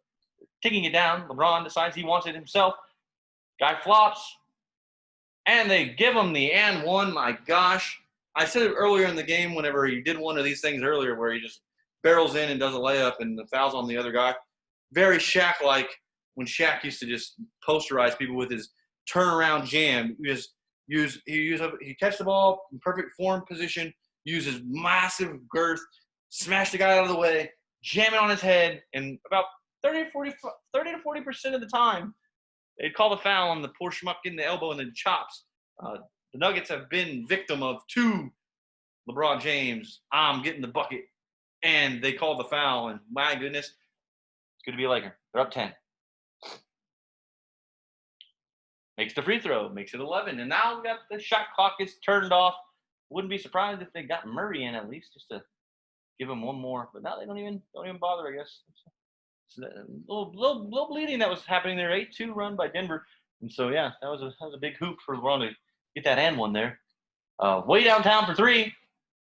ticking it down. LeBron decides he wants it himself. Guy flops. and they give him the and one. My gosh. I said it earlier in the game whenever he did one of these things earlier where he just barrels in and does a layup and the foul's on the other guy. Very Shaq-like when Shaq used to just posterize people with his turnaround jam. He catch the ball in perfect form position, uses massive girth, smash the guy out of the way, jam it on his head, and about 30 to 40% of the time, they'd call the foul on the poor schmuck getting the elbow and the chops. The Nuggets have been victim of 2 LeBron James, I'm getting the bucket, and they called the foul, and my goodness, it's going to be a Laker. They're up 10. Makes the free throw, makes it 11, and now we got the shot clock is turned off. Wouldn't be surprised if they got Murray in at least just to give him one more, but now they don't even bother, I guess. So a little bleeding that was happening there. 8-2 run by Denver, and so yeah, that was a big hoop for LeBron to get that and one there. Way downtown for 3,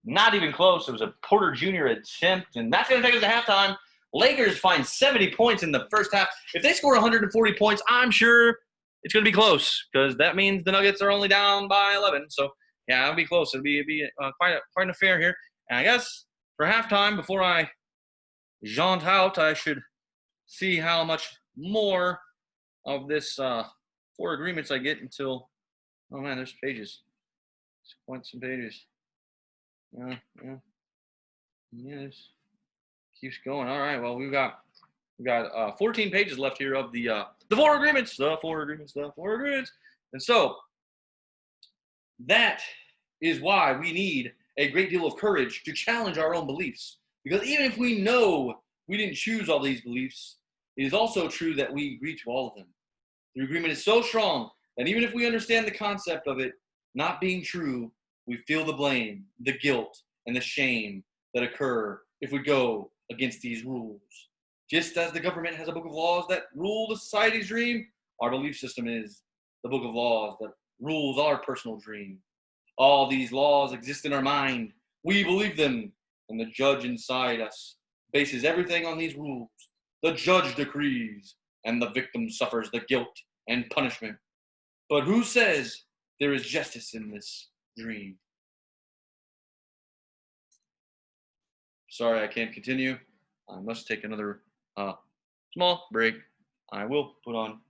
not even close. It was a Porter Jr. attempt, and that's going to take us to halftime. Lakers find 70 points in the first half. If they score 140 points, I'm sure it's going to be close because that means the Nuggets are only down by 11. So yeah, it'll be close. It'll be quite an affair here. And I guess for halftime, before I jaunt out, I should see how much more of this 4 agreements I get until. Oh man, there's pages. There's quite some pages. Yes. Keeps going. All right. Well, we got 14 pages left here of the 4 agreements. The 4 agreements. The 4 agreements. And so that is why we need a great deal of courage to challenge our own beliefs. Because even if we know we didn't choose all these beliefs, it is also true that we agree to all of them. The agreement is so strong that even if we understand the concept of it not being true, we feel the blame, the guilt, and the shame that occur if we go against these rules. Just as the government has a book of laws that rule the society's dream, our belief system is the book of laws that rules our personal dream. All these laws exist in our mind. We believe them, and the judge inside us bases everything on these rules. The judge decrees, and the victim suffers the guilt and punishment. But who says there is justice in this dream? Sorry, I can't continue. I must take another small break. I will put on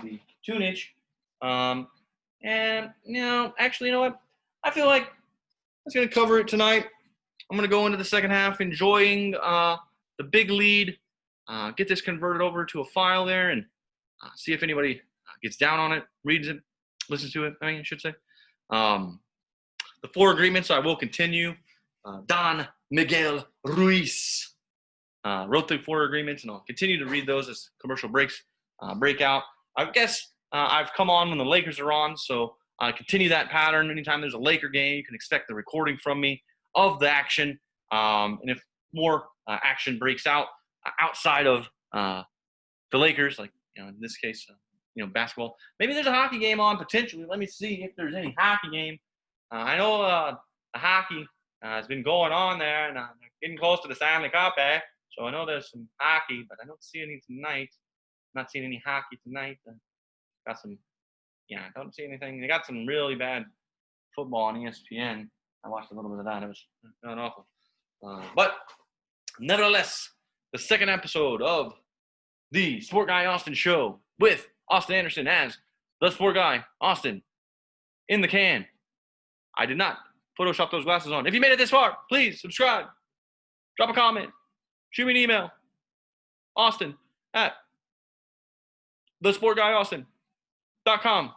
the tunage. And, actually, you know what? I feel like that's going to cover it tonight. I'm going to go into the second half enjoying the big lead, get this converted over to a file there, and see if anybody gets down on it, reads it, listens to it, I should say. The 4 agreements I will continue. Don Miguel Ruiz wrote the 4 agreements, and I'll continue to read those as commercial breaks break out. I guess I've come on when the Lakers are on, so I continue that pattern. Anytime there's a Laker game, you can expect the recording from me of the action. And if more action breaks out outside of the Lakers, like in this case, basketball, maybe there's a hockey game on potentially. Let me see if there's any hockey game. I know the hockey has been going on there, and getting close to the Stanley Cup, so I know there's some hockey, but I don't see any tonight. I'm not seeing any hockey tonight. Got some, I don't see anything. They got some really bad football on ESPN. I watched a little bit of that. It was not awful. But nevertheless, the second episode of the Sport Guy Austin show with Austin Anderson as the Sport Guy Austin in the can. I did not Photoshop those glasses on. If you made it this far, please subscribe, drop a comment, shoot me an email. Austin at TheSportGuyAustin.com.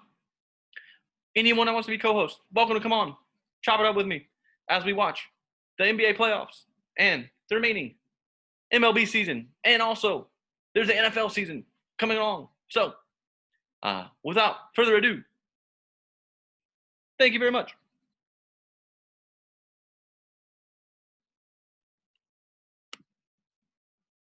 Anyone that wants to be co-host, welcome to come on. Chop it up with me as we watch the NBA playoffs and the remaining MLB season. And also, there's the NFL season coming along. So, without further ado, thank you very much.